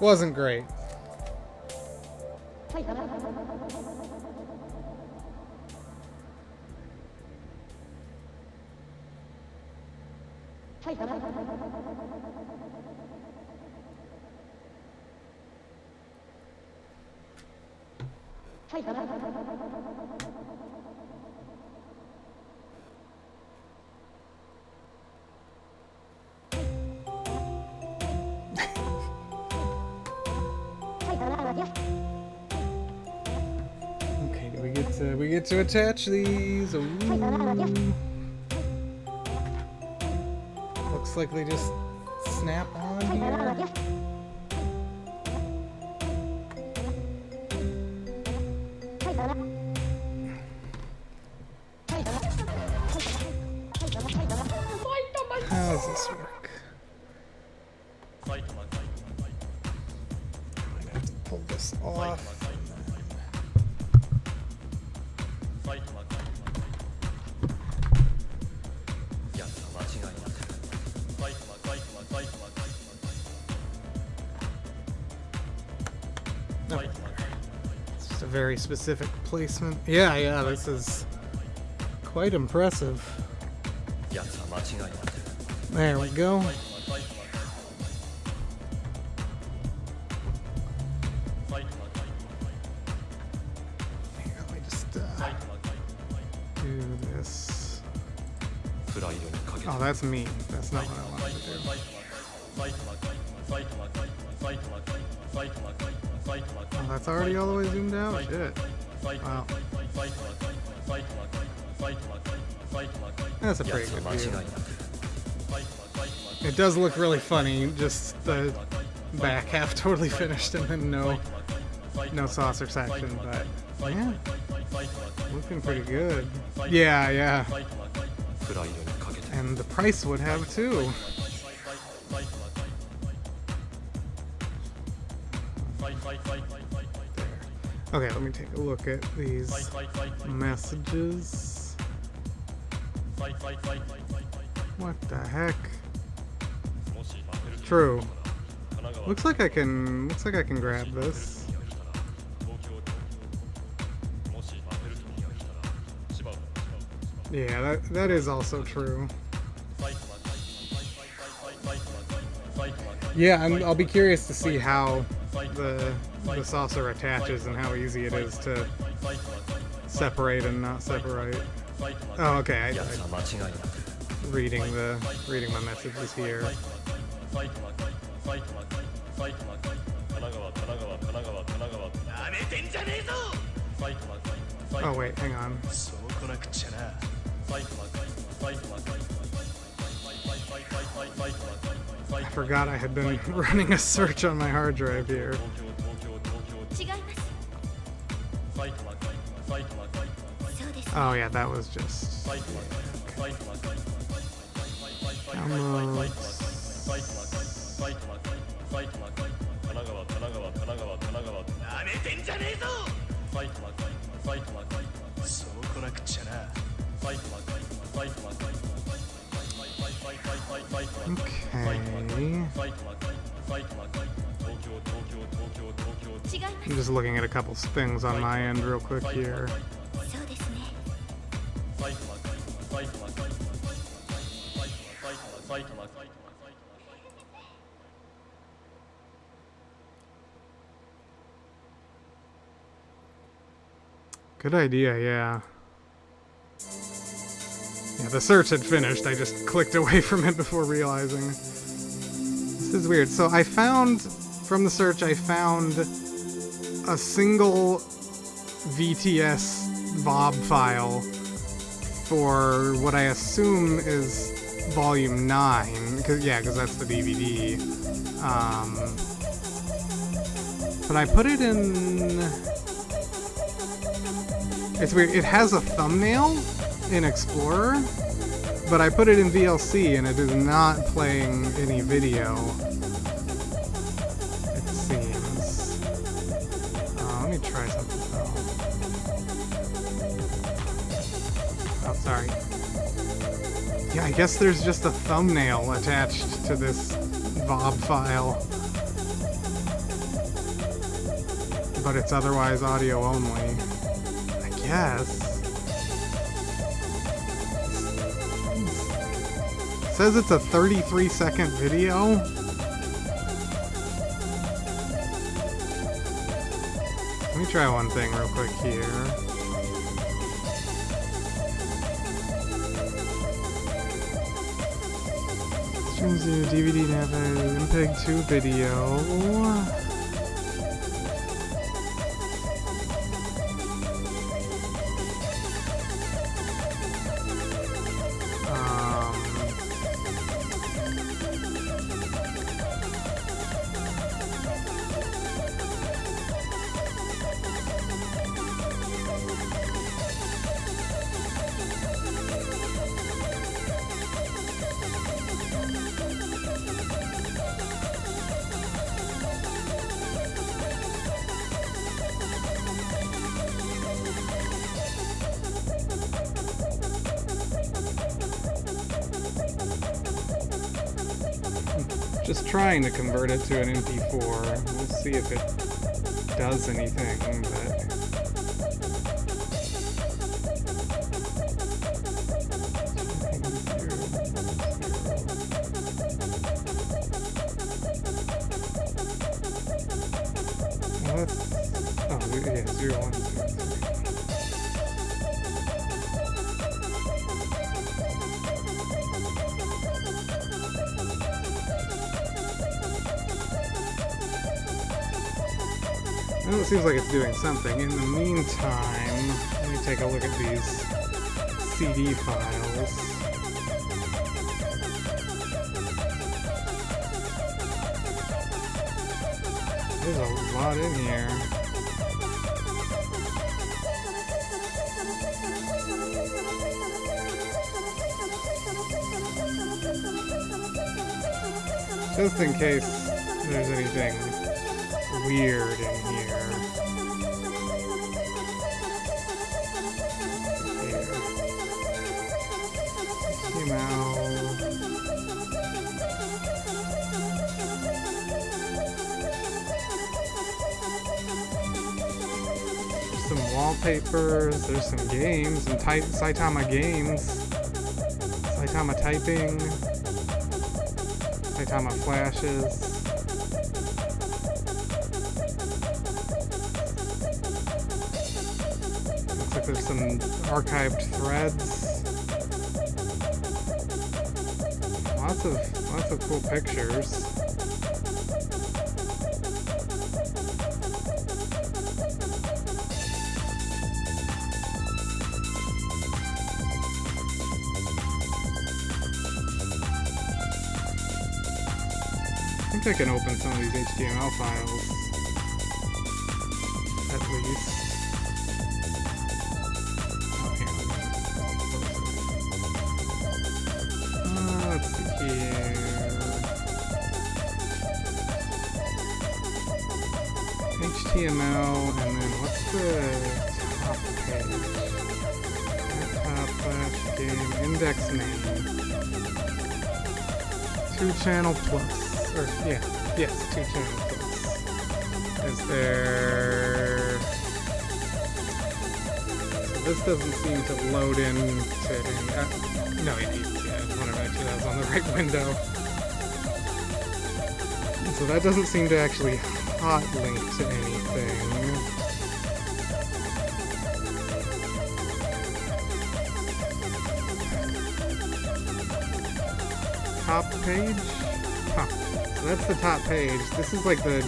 Wasn't great. Okay, we get to attach these. Ooh. Looks like they just snap on here. How does this work? I have to pull this off. very specific placement. Yeah, this is quite impressive. There we go. Here, let me just do this. Oh, that's me. That's not what I wanted to do. Oh, that's already all the way zoomed out? Shit. Wow. That's a pretty good view. It does look really funny, just the back half totally finished and then no saucer section, but yeah, looking pretty good. Yeah. And the price would have too. Okay, let me take a look at these messages. What the heck? True. Looks like I can grab this. Yeah, that is also true. Yeah, I'll be curious to see how the saucer attaches and how easy it is to separate and not separate. Oh, okay. Reading my messages here. Oh wait, hang on. I forgot I had been running a search on my hard drive here. Oh yeah, that was just... Okay. I'm just looking at a couple things on my end real quick here. Good idea, yeah. Yeah, the search had finished. I just clicked away from it before realizing. This is weird. So I found, from the search, I found a single VTS VOB file for what I assume is volume 9, because that's the DVD. But I put it in... It's weird. It has a thumbnail in Explorer, but I put it in VLC and it is not playing any video. It seems. Let me try something else. Oh, sorry. Yeah, I guess there's just a thumbnail attached to this VOB file. But it's otherwise audio only. I guess. It says it's a 33-second video. Let me try one thing real quick here. Streams you DVD to have an MPEG 2 video. Just trying to convert it to an MP4. We'll see if it does anything, but... yeah, 0, 1, 2, 3. Well, it seems like it's doing something. In the meantime, let me take a look at these CD files. There's a lot in here. Just in case there's anything weird in here. Some wallpapers, there's some games, and Saitama games, Saitama typing, Saitama flashes. Looks like there's some archived threads. Lots of cool pictures. I think I can open some of these HTML files, at least. Oh, here. Let's see here. HTML, and then what's the top page? Top flash game, index name. 2channel plus. Or, yeah, yes, 2channel plus. Is there... So this doesn't seem to load in to any... no, yeah, I want to make sure that was on the right window. So that doesn't seem to actually hot link to anything. Top page? Huh. So that's the top page. This is like the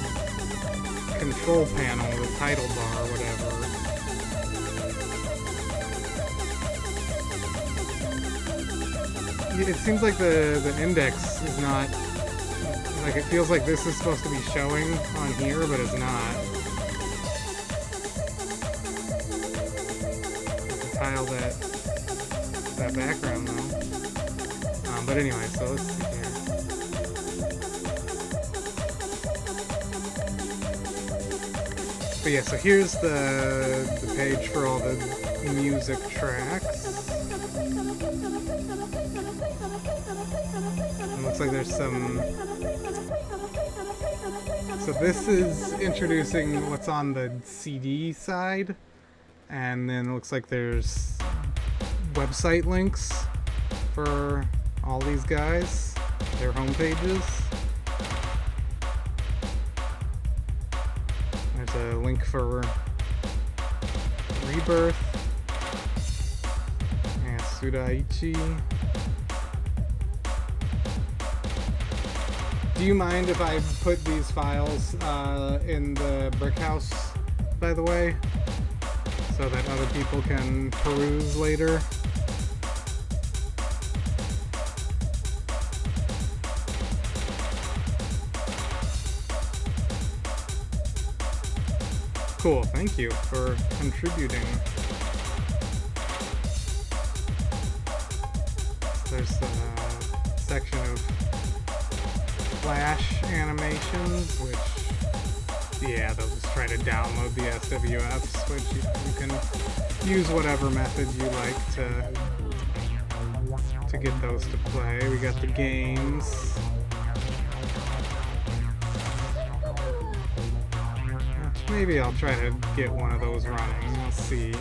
control panel, the title bar, or whatever. It seems like the index is not... Like, it feels like this is supposed to be showing on here, but it's not. I can tile that background, though. But anyway, so let's see here. But yeah, so here's the page for all the music tracks. It looks like there's some... So this is introducing what's on the CD side, and then it looks like there's website links for all these guys, their home pages. There's a link for Rebirth and Sudaichi. Do you mind if I put these files in the brick house, by the way, so that other people can peruse later? Cool, thank you for contributing. There's a section of Flash animations, which, yeah, they'll just try to download the SWFs, which you can use whatever method you like to get those to play. We got the games. Maybe I'll try to get one of those running. We'll see.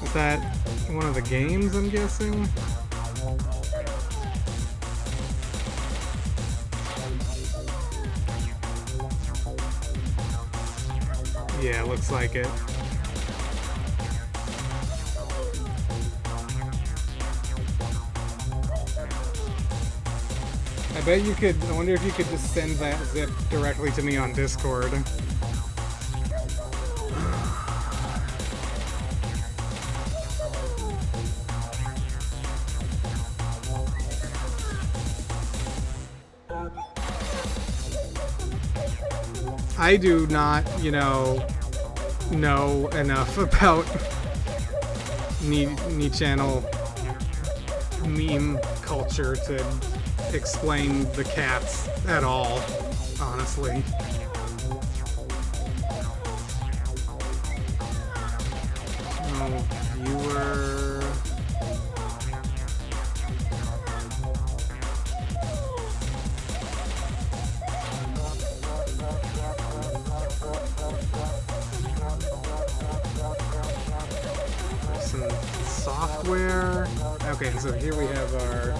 Is that one of the games, I'm guessing? Yeah, looks like it. I bet you could, I wonder if you could just send that zip directly to me on Discord. I do not, you know enough about Ni channel meme culture to explain the cats at all, honestly. Oh, viewer. Some software. Okay, so here we have our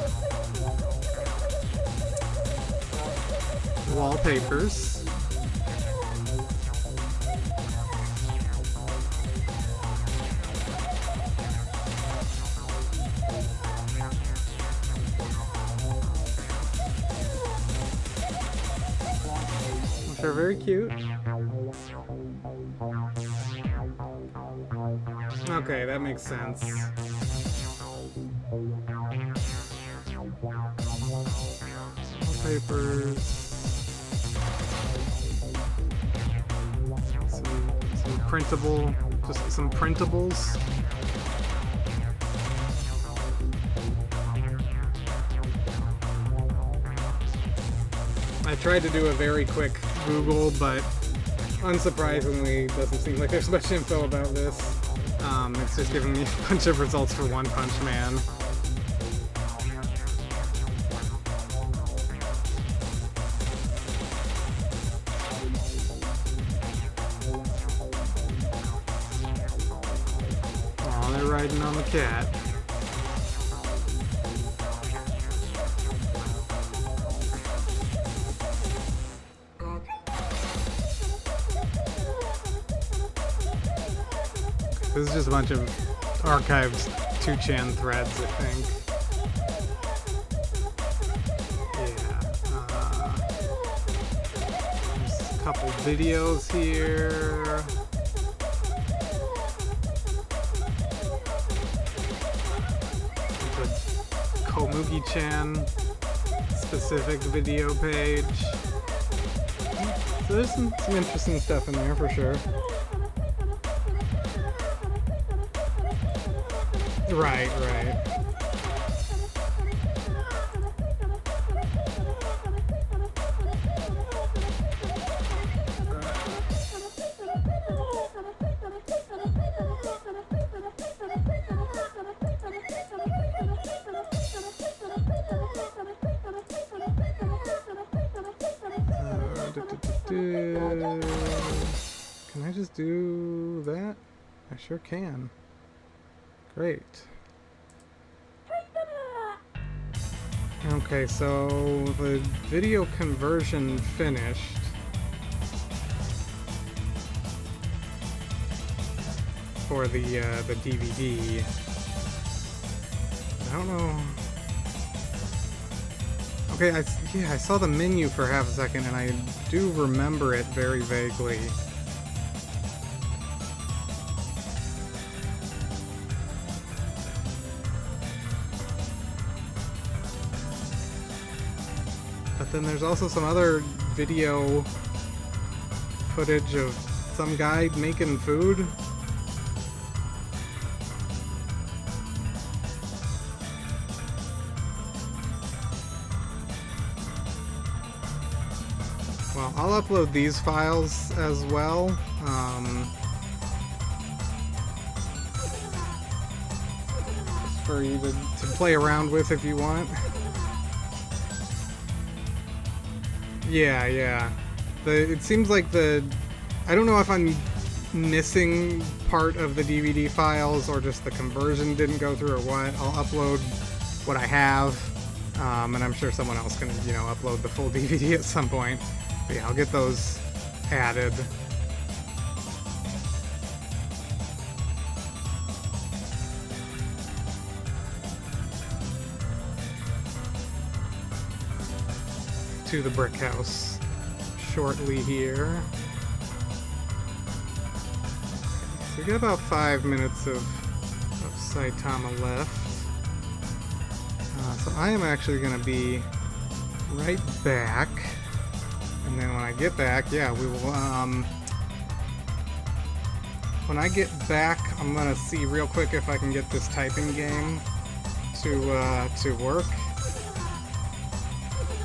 wallpapers. Which are very cute. Okay, that makes sense. Wallpapers. Some printable, just some printables. I tried to do a very quick Google, but unsurprisingly, it doesn't seem like there's much info about this. It's just giving me a bunch of results for One Punch Man. Oh, they're riding on the cat. This is just a bunch of archived 2chan threads, I think. Yeah. There's a couple videos here. There's a Komugi-chan specific video page. So there's some interesting stuff in there for sure. Right. Can I just do that? I sure can. Great. Okay, so the video conversion finished. For the DVD. I don't know. Okay, I saw the menu for half a second, and I do remember it very vaguely. But then there's also some other video footage of some guy making food. Well, I'll upload these files as well. Just for you to play around with if you want. Yeah. It seems like I don't know if I'm missing part of the DVD files or just the conversion didn't go through or what. I'll upload what I have, and I'm sure someone else can, upload the full DVD at some point. But yeah, I'll get those added. to the brick house shortly here. So we got about 5 minutes of Saitama left. So I am actually going to be right back. And then when I get back, yeah, we will, when I get back, I'm going to see real quick if I can get this typing game to work.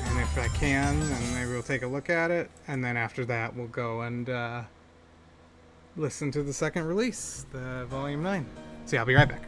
And if I can, then maybe we'll take a look at it. And then after that, we'll go and listen to the second release, the Volume 9. So yeah, I'll be right back.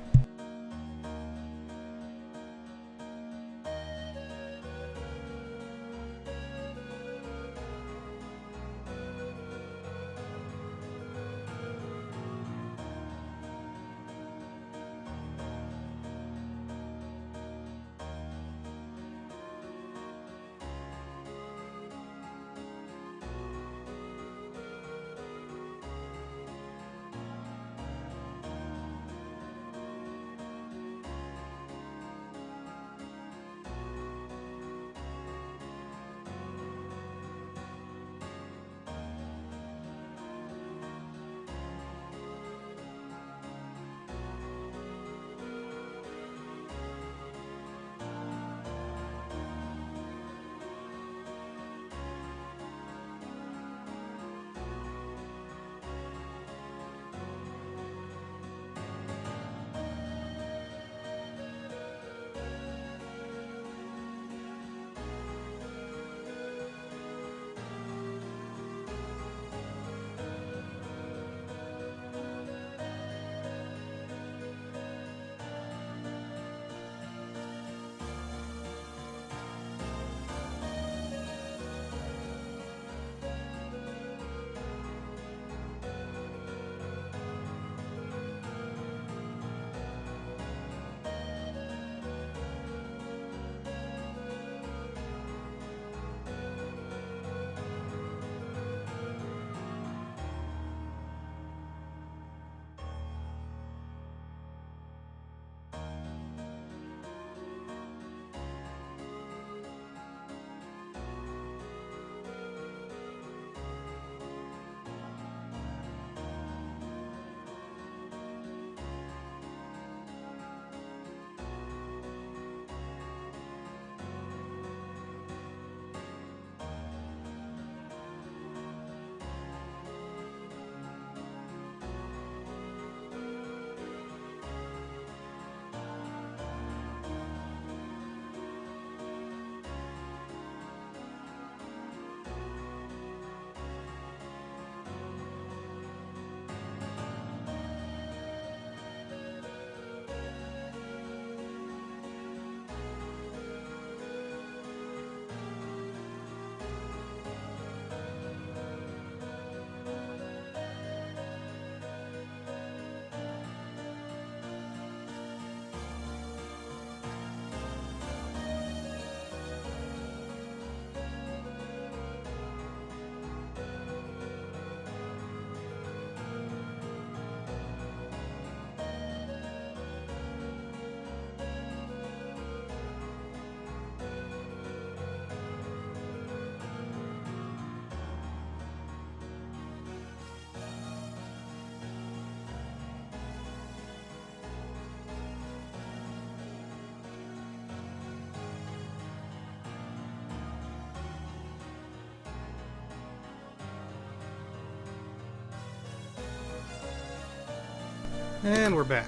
And we're back.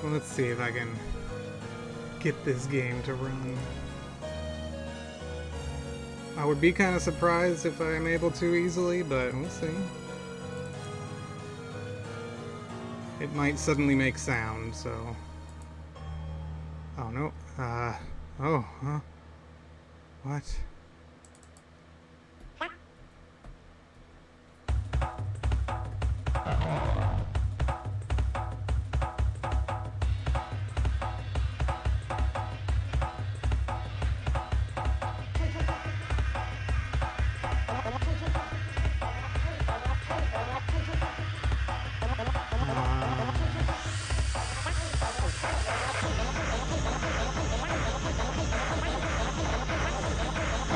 Well, let's see if I can get this game to run. I would be kind of surprised if I'm able to easily, but we'll see. It might suddenly make sound, so... Oh, no. Oh, huh? What?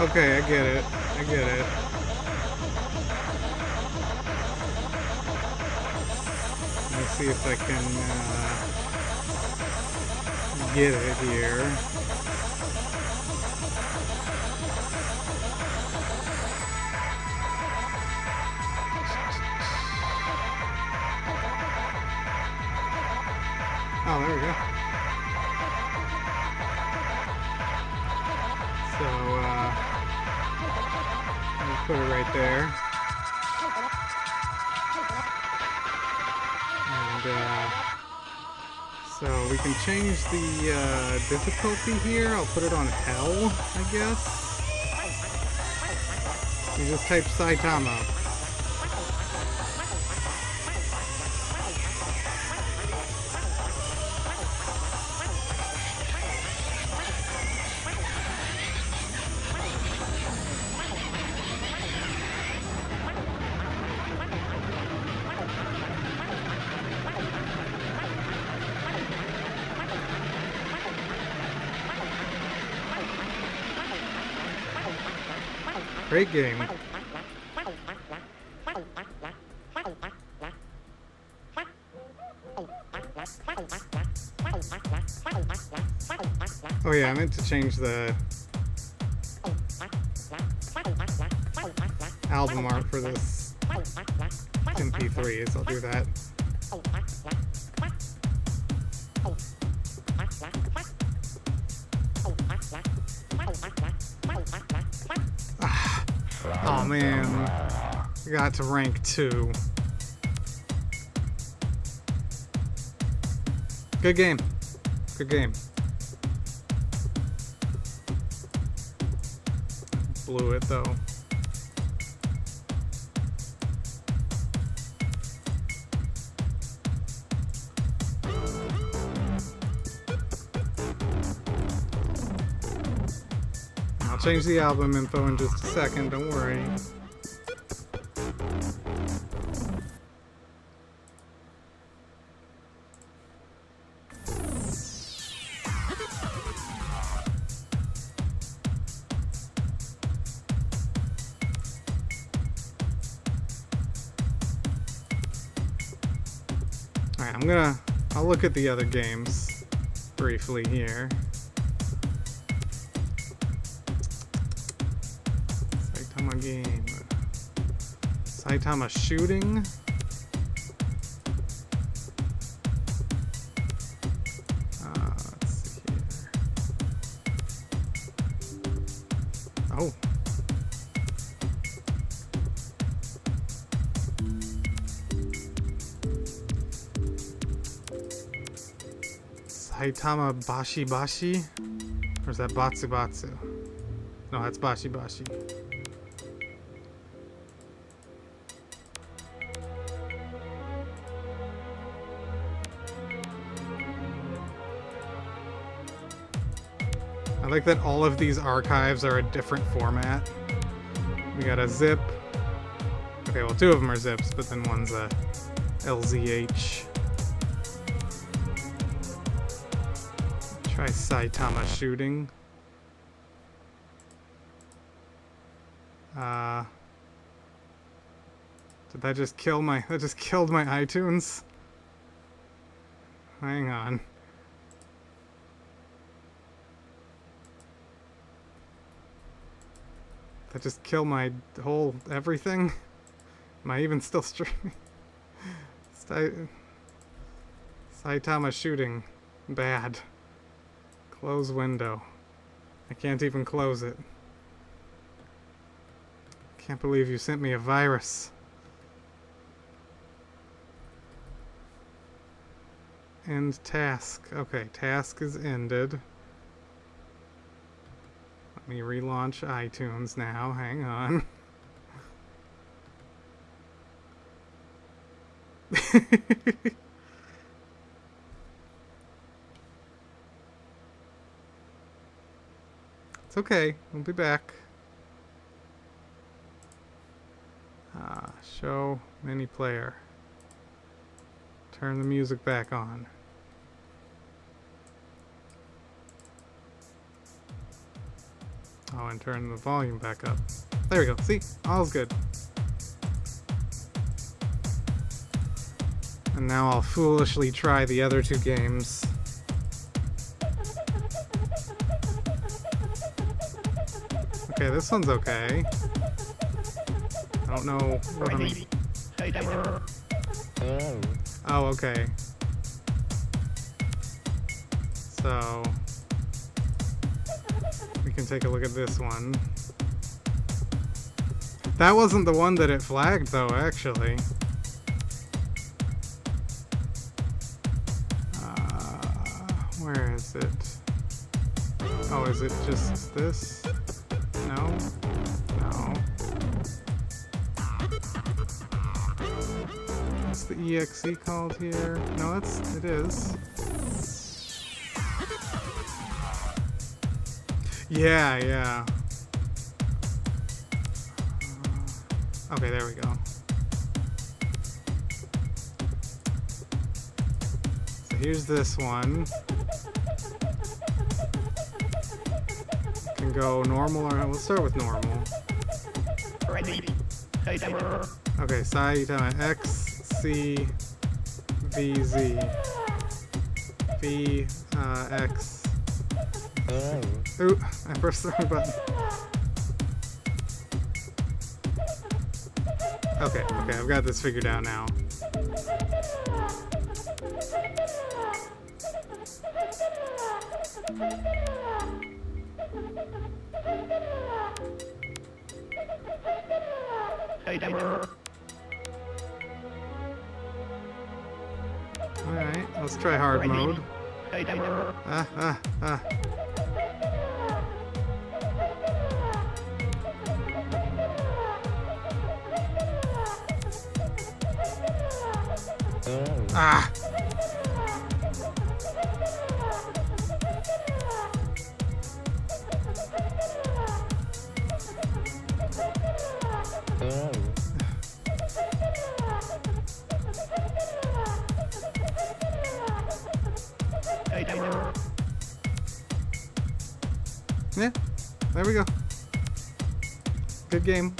Okay, I get it. I get it. Let me see if I can get it here. Oh, there we go. So, let's put it right there. And, so we can change the difficulty here. I'll put it on hell, I guess. You just type Saitama. Great game. Oh yeah, I meant to change the album art for this MP3s. I'll do that. Oh man, I got to rank 2. Good game. Good game. Blew it though. I'll change the album info in just a second, don't worry. Alright, I'll look at the other games briefly here. Saitama game. Saitama shooting. Let's see here. Oh. Saitama Bashi Bashi? Or is that Batsu Batsu? No, that's Bashi Bashi. I like that all of these archives are a different format. We got a zip. Okay, well, 2 of them are zips, but then one's a LZH. Try Saitama shooting. Did that just kill my... That just killed my iTunes? Hang on. That just killed my whole everything? Am I even still streaming? Saitama shooting. Bad. Close window. I can't even close it. Can't believe you sent me a virus. End task. Okay, task is ended. Let me relaunch iTunes now. Hang on. It's okay. We'll be back. Show mini player. Turn the music back on. Oh, and turn the volume back up. There we go. See? All's good. And now I'll foolishly try the other two games. Okay, this one's okay. I don't know what Oh, okay. So we can take a look at this one. That wasn't the one that it flagged though, actually. Where is it? Oh, is it just this? No? No. What's the EXE called here? No, it is. Yeah. Okay, there we go. So here's this one. Can go normal or we'll start with normal. Okay, Saitama X C V Z V X. Ooh, I pressed the wrong button. Okay, I've got this figured out now. Alright, let's try hard mode. Yeah, there we go. Good game.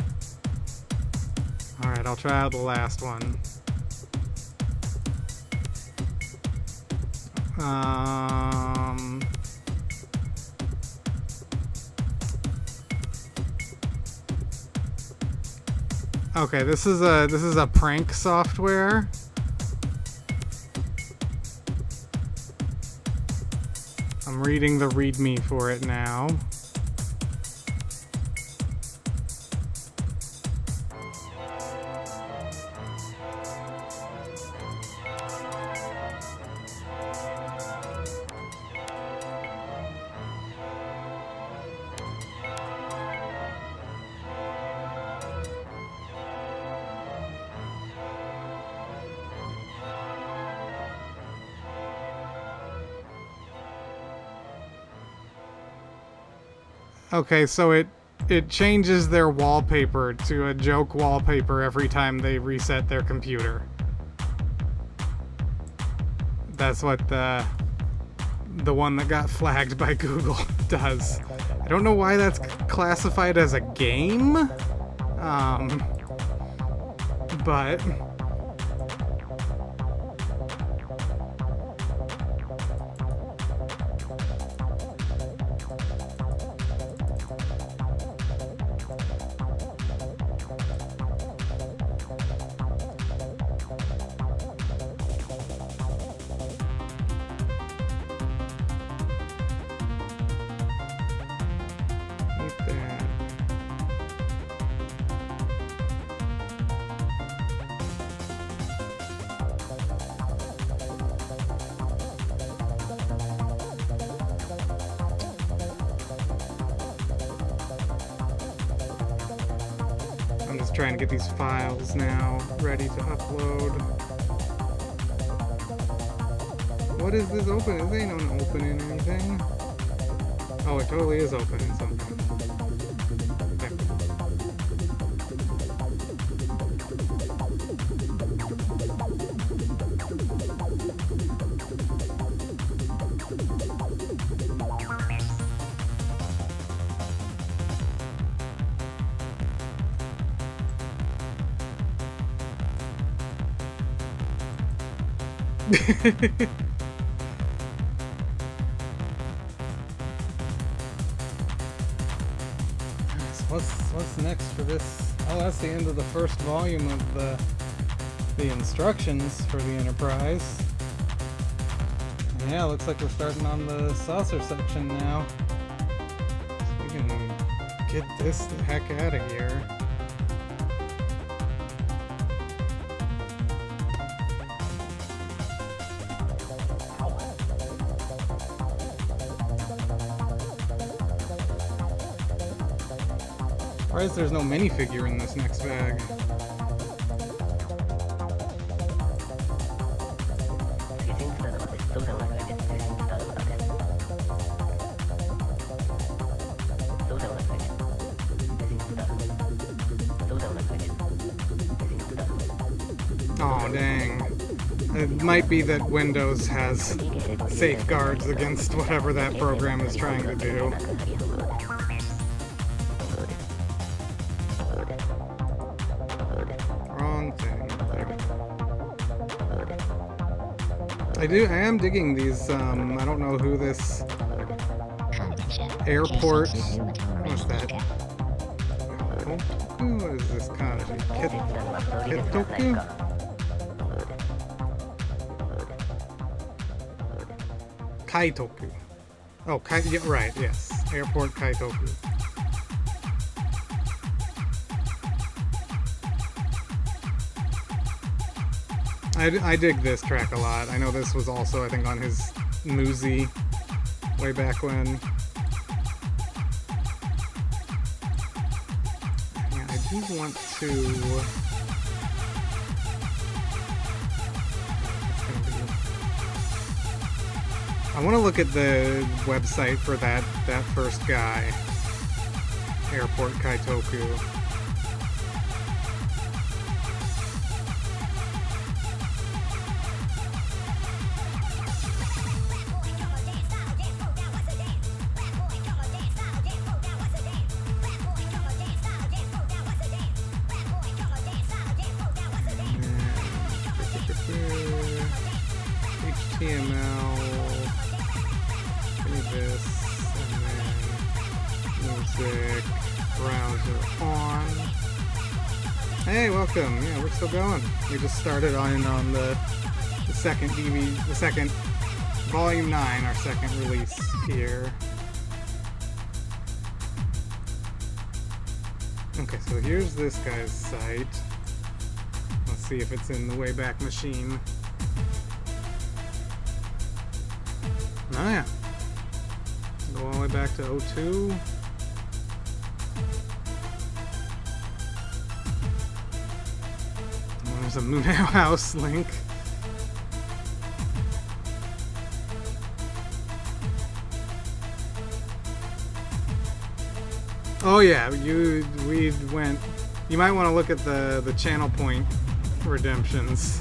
Alright, I'll try out the last one. Okay, this is a prank software. I'm reading the README for it now. Okay, so it changes their wallpaper to a joke wallpaper every time they reset their computer. That's what the one that got flagged by Google does. I don't know why that's classified as a game, but I'm just trying to get these files now ready to upload. What is this open? This ain't on opening anything. Oh, it totally is opening something. There. So what's next for this? Oh, that's the end of the first volume of the instructions for the Enterprise. Yeah, looks like we're starting on the saucer section now. So we can get this the heck out of here. Surprised there's no minifigure in this next bag. Oh, dang. It might be that Windows has safeguards against whatever that program is trying to do. Wrong thing. I am digging these, I don't know who this airport, what's that? What is this kanji? Ketoku? Kaitoku. Oh, yeah, right, yes. Airport Kaitoku. I dig this track a lot. I know this was also, I think, on his Muzi way back when. Yeah, I do want to... I want to look at the website for that first guy, Airport Kaitoku. HTML. This, and then music, browser on. Hey, welcome. Yeah, we're still going. We just started on the second DVD, the second volume 9, our second release here. Okay, so here's this guy's site. Let's see if it's in the Wayback Machine. Oh yeah. Go all the way back to 02. There's a Moon House link. Oh yeah, we went. You might want to look at the channel point redemptions.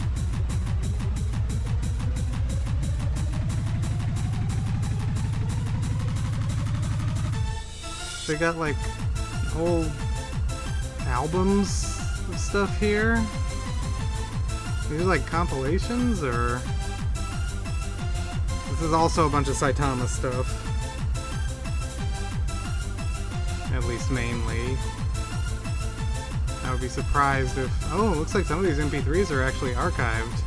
They got like whole albums of stuff here. These are like compilations, or this is also a bunch of Saitama stuff. At least mainly. I would be surprised if... Oh, it looks like some of these MP3s are actually archived.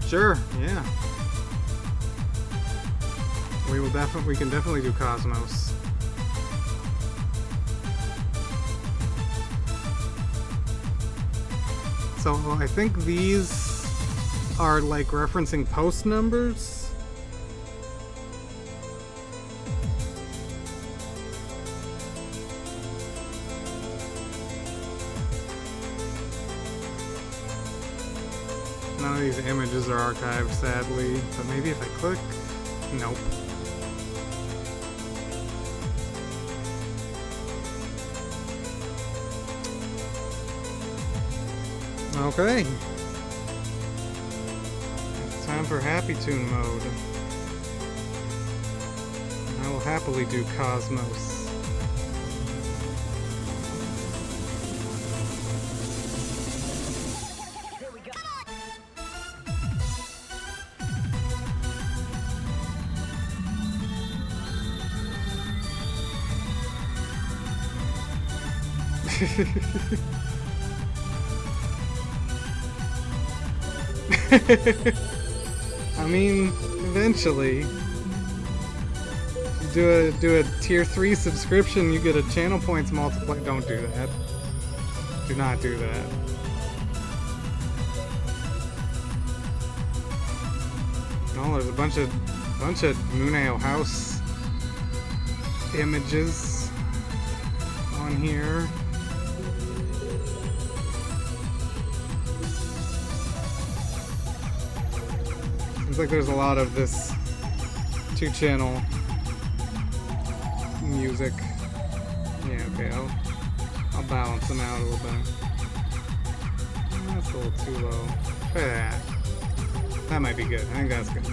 Sure, yeah. We can definitely do Cosmos. So I think these are like referencing post numbers. None of these images are archived, sadly, but maybe if I click, nope. Okay. It's time for Happy Tune mode. I will happily do Cosmos. I mean, eventually. Do a tier 3 subscription, you get a channel points multiplier. Don't do that. Do not do that. Oh, there's a bunch of Muneo House images on here. Seems like there's a lot of this 2-channel music. Yeah, okay, I'll balance them out a little bit. That's a little too low. Try that. That might be good. I think that's good.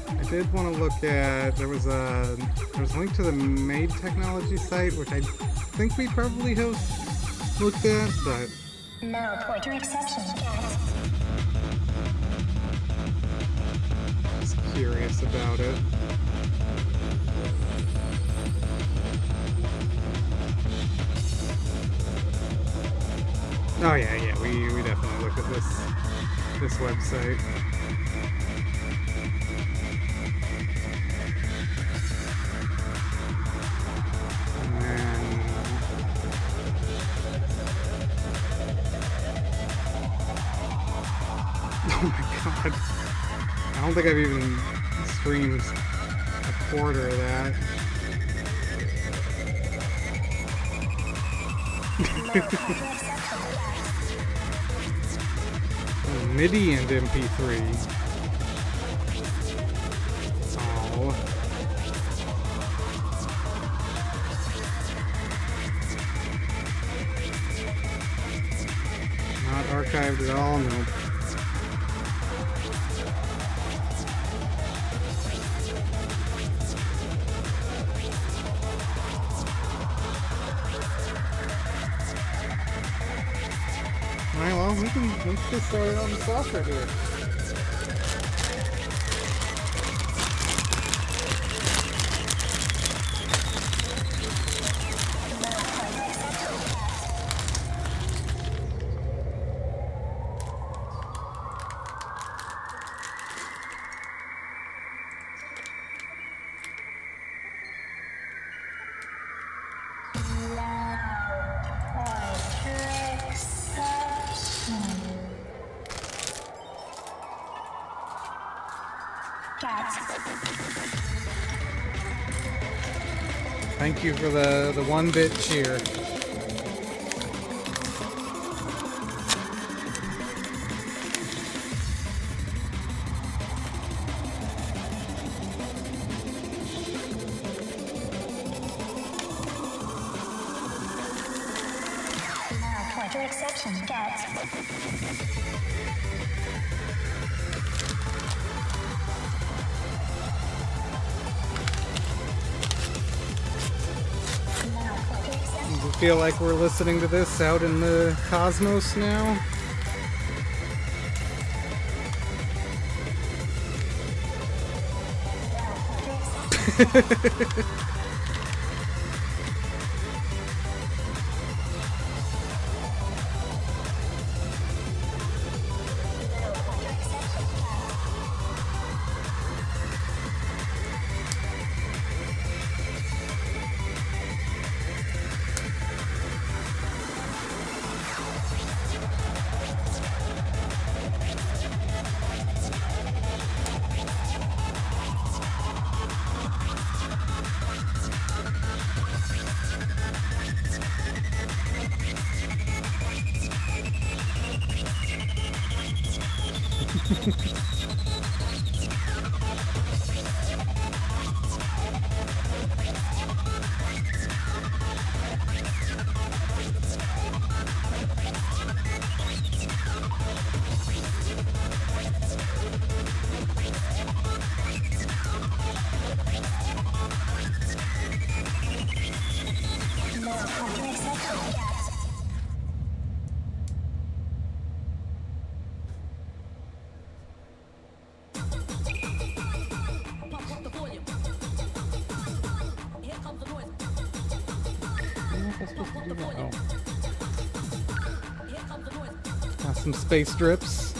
I did want to look at, there was a link to the Made Technology site, which I think we probably have looked at, but No pointer exception. just curious about it. Oh yeah, we definitely looked at this website. And then oh my god. I don't think I've even streamed a quarter of that. MIDI and MP3. Oh. Not archived at all, nope. Alright, well, let's get started on the software here. Thank you for the 1-bit cheer. Pointer exception. Get. Does it feel like we're listening to this out in the cosmos now? am I? Oh. Got some space drips.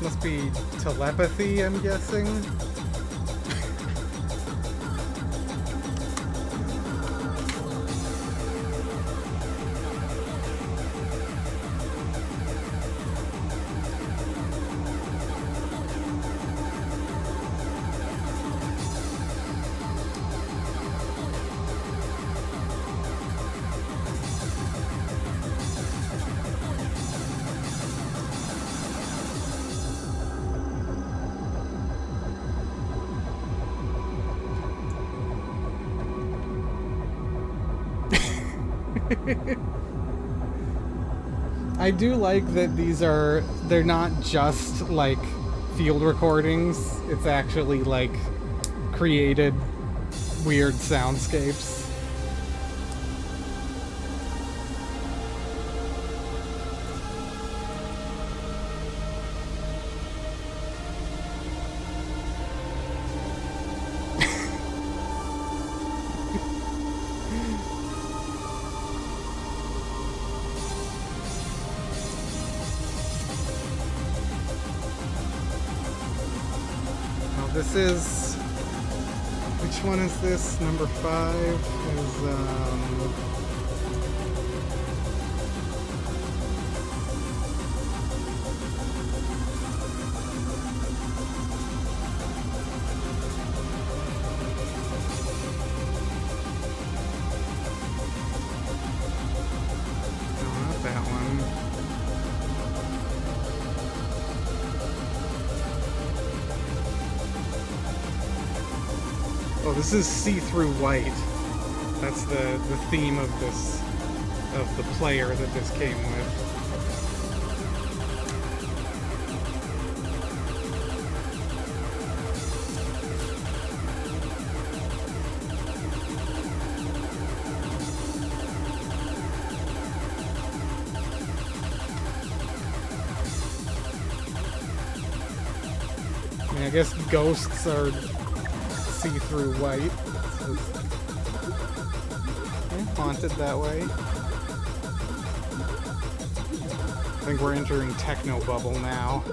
Must be telepathy, I'm guessing. I do like that they're not just like field recordings, it's actually like created weird soundscapes. This is, which one is this? Number 5 is, no, not that one. Oh, this is see-through white. That's the theme of this, of the player that this came with. I mean, I guess ghosts are see-through white. Haunted that way. I think we're entering techno bubble now.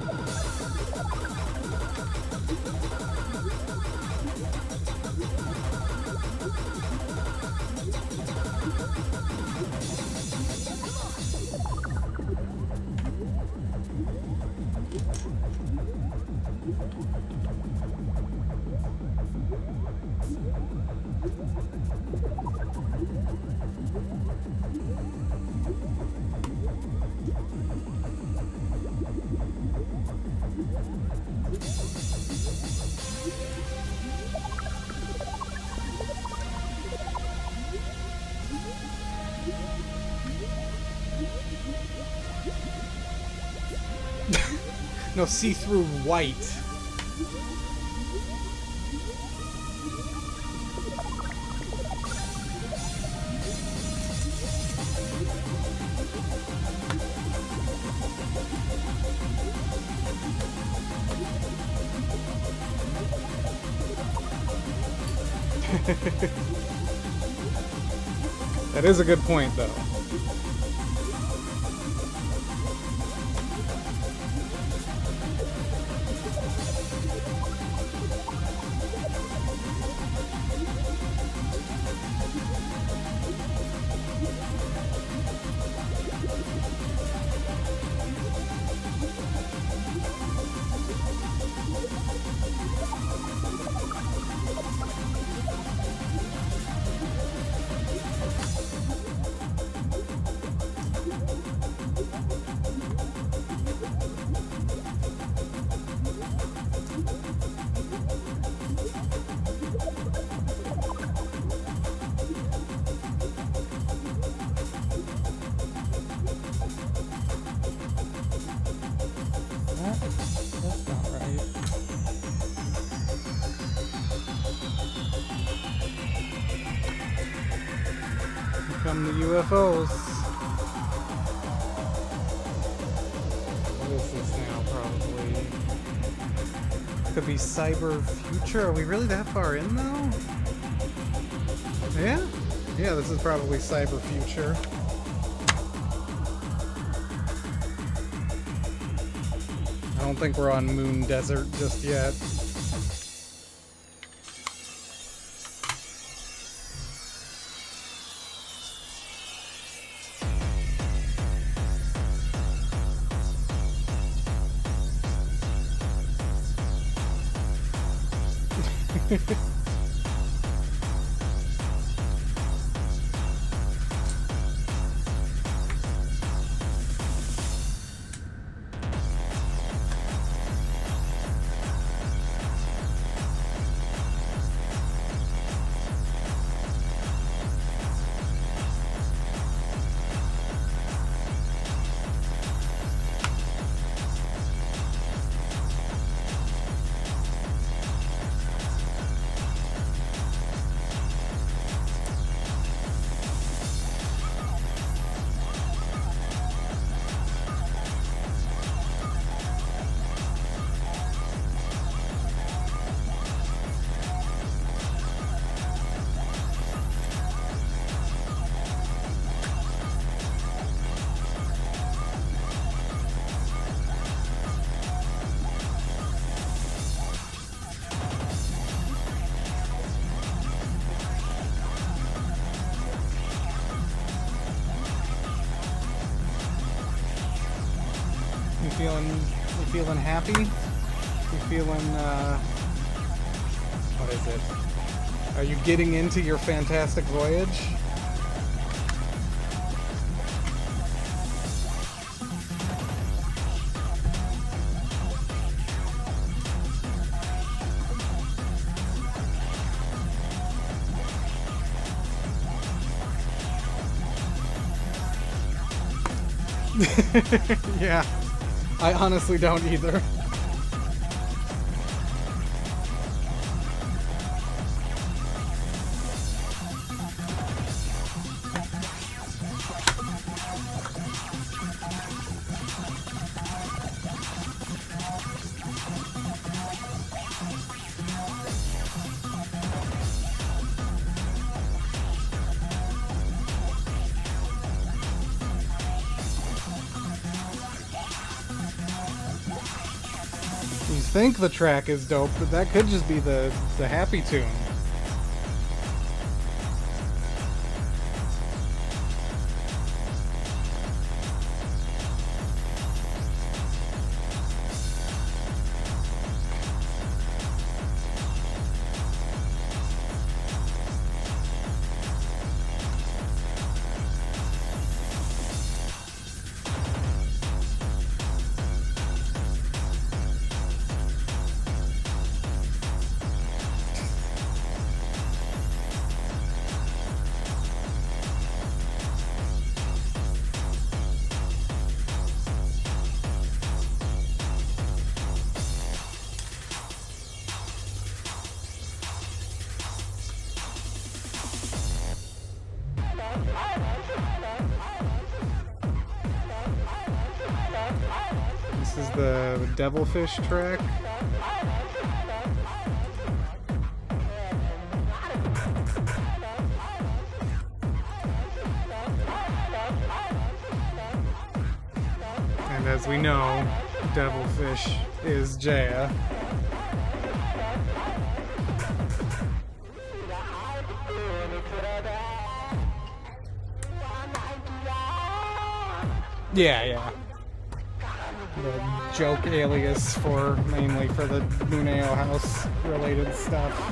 No, see-through white. That is a good point, though. come the UFOs. This is now probably... Could be cyber future. Are we really that far in, though? Yeah? Yeah, this is probably cyber future. I don't think we're on Moon Desert just yet. You feeling happy? You feeling, what is it? Are you getting into your fantastic voyage? Yeah. I honestly don't either. You think the track is dope, but that could just be the happy tune. This is the Devilfish track. And as we know, Devilfish is Jaya. Yeah. The joke alias mainly for the Muneo House related stuff.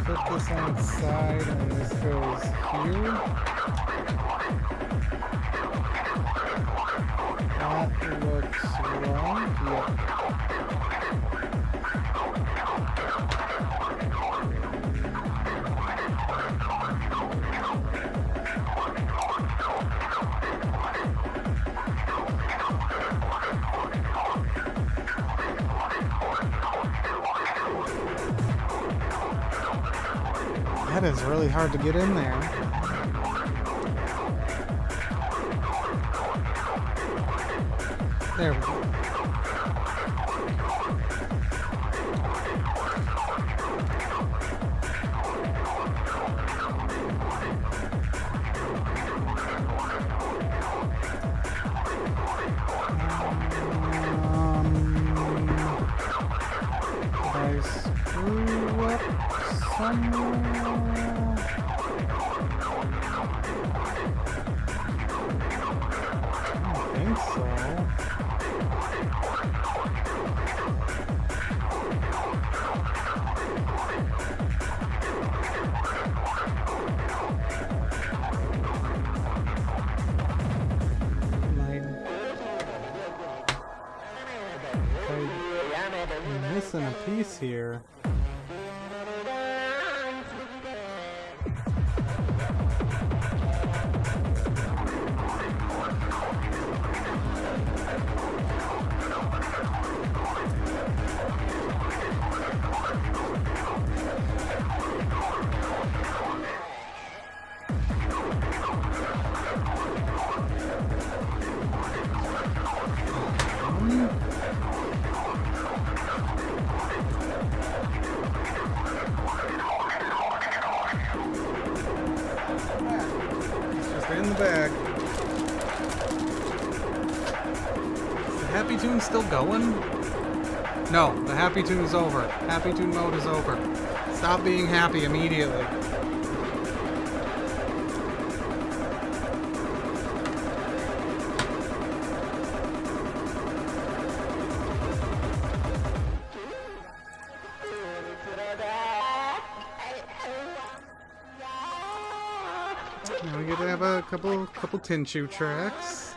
Put this on its side, and this goes here. That looks right. Yep. That is really hard to get in there. There we go. Did I screw up somewhere? I don't think so. I'm missing a piece here. In the bag. Is the Happy Tune still going? No, the Happy Tune's over. Happy Tune mode is over. Stop being happy immediately. Now we get to have a couple Tenchu tracks.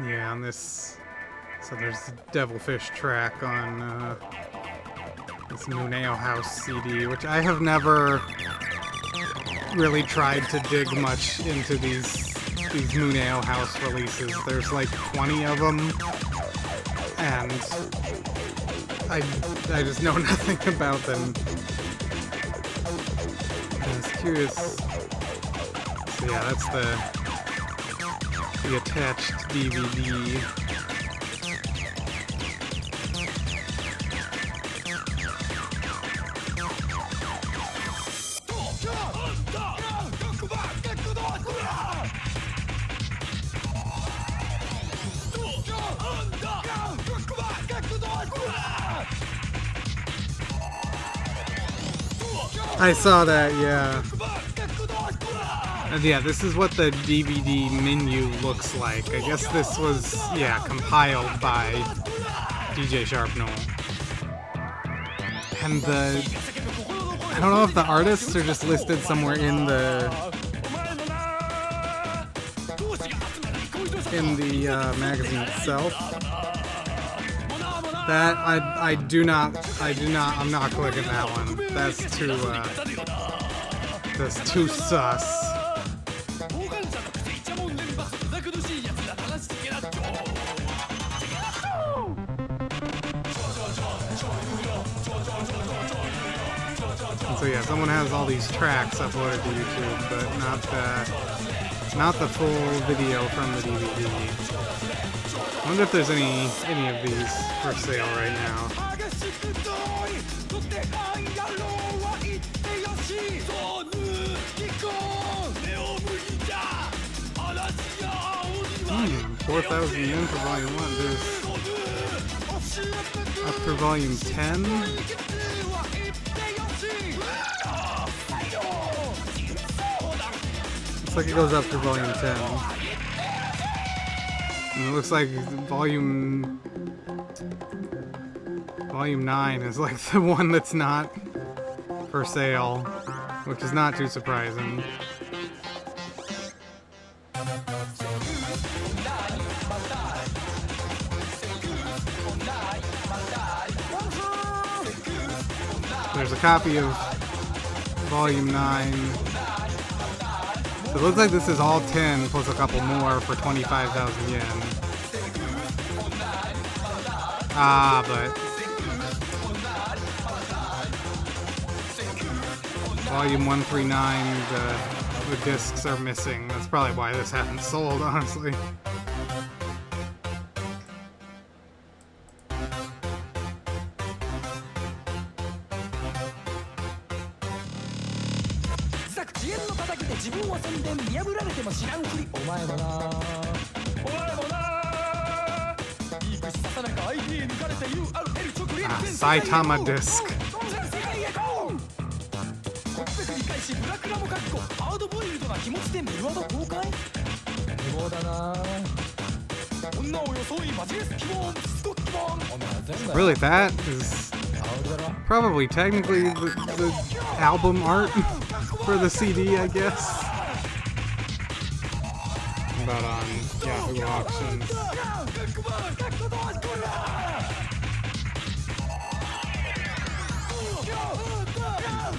Yeah, on this. So there's the Devilfish track on this Muneo House CD, which I have never really tried to dig much into these Muneo House releases. There's like 20 of them, and I just know nothing about them. I was curious. So yeah, that's the attached DVD. I saw that, yeah. And yeah, this is what the DVD menu looks like. I guess this was, yeah, compiled by DJ Sharp Noel. And I don't know if the artists are just listed somewhere in the magazine itself. That I'm not clicking that one. That's too sus. And so yeah, someone has all these tracks uploaded to YouTube, but not the full video from the DVD. I wonder if there's any of these for sale right now. 4,000 yen for volume 1. There's up for volume 10. Looks like it goes up to volume 10. And it looks like volume 9 is like the one that's not for sale, which is not too surprising. There's a copy of volume 9. So it looks like this is all 10 plus a couple more for 25,000 yen. But volume 139, the discs are missing. That's probably why this hasn't sold, honestly. Saitama disc. Really, that is probably technically the album art for the CD, I guess. But on Yahoo Auctions.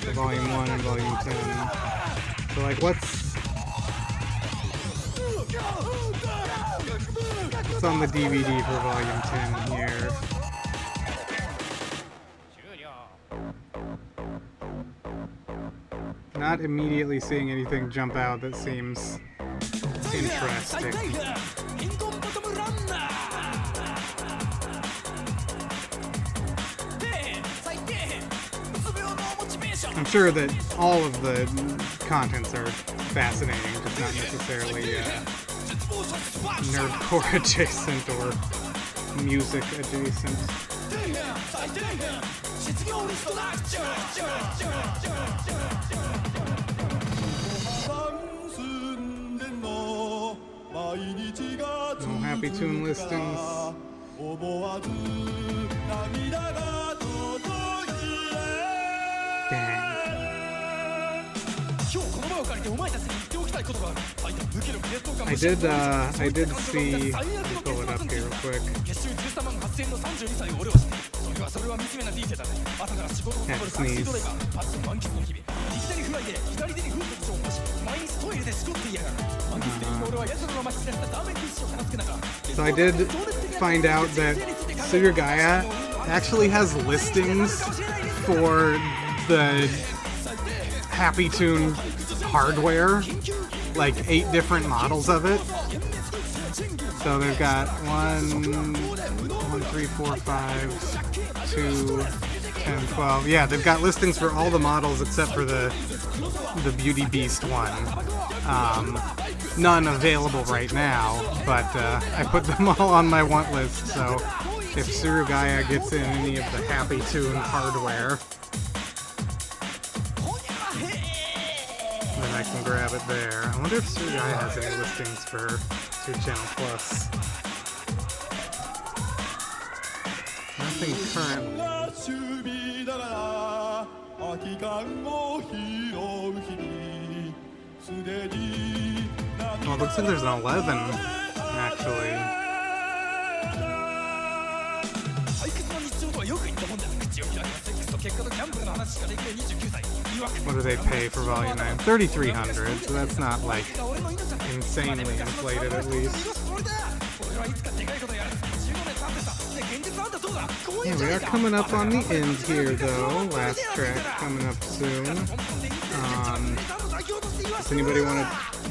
So volume 1 and volume 10. So like what's on the DVD for volume 10 here? Not immediately seeing anything jump out that seems interesting. I'm sure that all of the contents are fascinating, just not necessarily nerdcore adjacent or music adjacent. No Happy Tune listings. Dang. I did see, let me pull it up here real quick. Can't sneeze. So I did find out that Surugaya actually has listings for the Happy Tune hardware, like 8 different models of it. So they've got 1, 3, 4, 5, 2, 10, 12. Yeah, they've got listings for all the models except for the Beauty Beast one. None available right now, but I put them all on my want list, so if Surugaya gets in any of the Happy Tune hardware, then I can grab it there. I wonder if Surugaya has any listings for 2 Channel Plus. Nothing currently. Oh, it looks like there's an 11, actually. What do they pay for Volume 9? 3,300, so that's not, like, insanely inflated, at least. Yeah, we are coming up on the end here, though. Last track coming up soon. Does anybody want to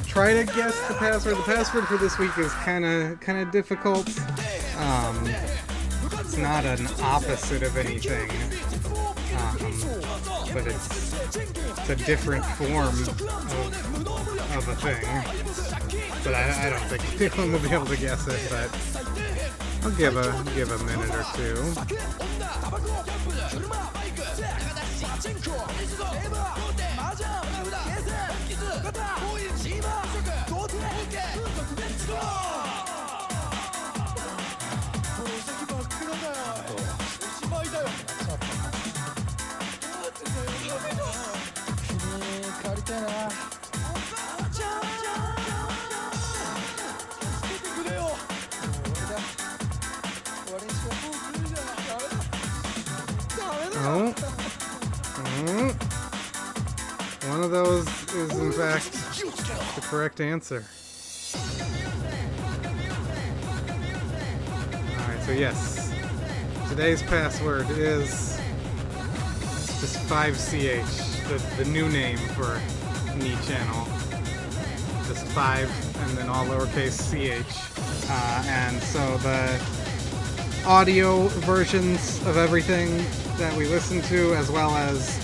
try to guess the password? The password for this week is kind of difficult. It's not an opposite of anything, but it's a different form of a thing. but I don't think anyone will be able to guess it. But I'll give a minute or two. Oh. One of those is in fact the correct answer. Alright, so yes. Today's password is just 5CH, the new name for me channel. Just 5 and then all lowercase CH. And so the audio versions of everything that we listen to, as well as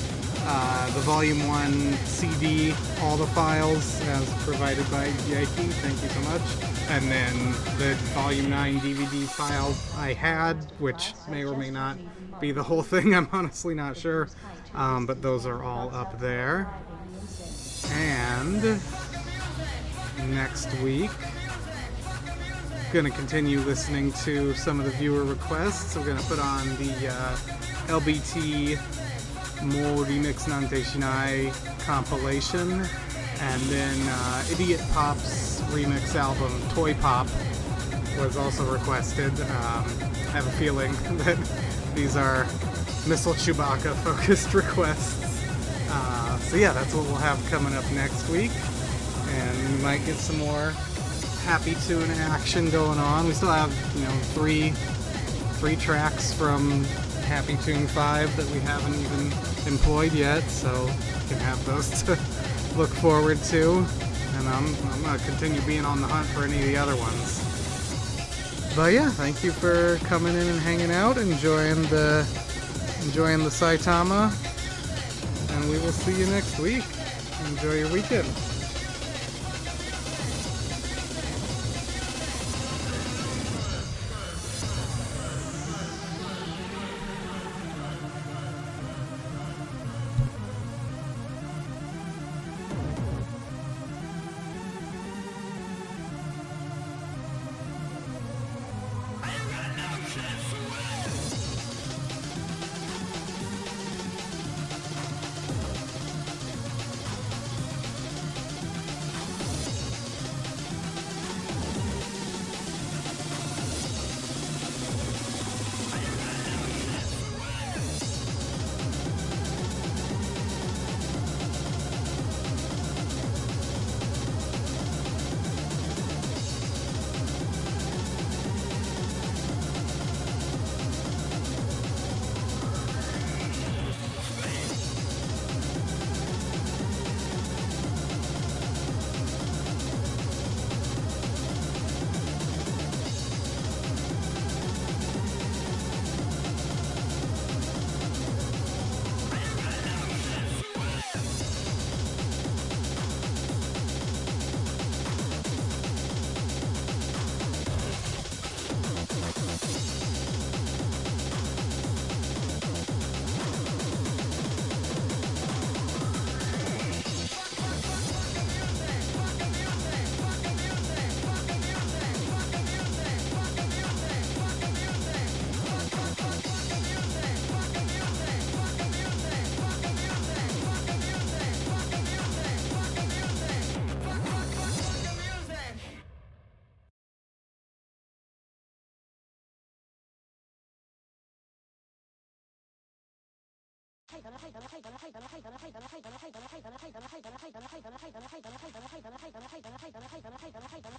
the Volume 1 CD, all the files as provided by Yankee, thank you so much. And then the Volume 9 DVD file I had, which may or may not be the whole thing, I'm honestly not sure. But those are all up there. And next week, going to continue listening to some of the viewer requests. We're going to put on the LBT Mo Remix Nante Shinai compilation, and then Idiot Pop's remix album Toy Pop was also requested. I have a feeling that these are Missile Chewbacca focused requests. So yeah, that's what we'll have coming up next week, and we might get some more Happy Tune action going on. We still have, three tracks from Happy Tune 5 that we haven't even employed yet, so you can have those to look forward to. And I'm gonna continue being on the hunt for any of the other ones. But yeah, thank you for coming in and hanging out, enjoying the Saitama, and we will see you next week. Enjoy your weekend.はい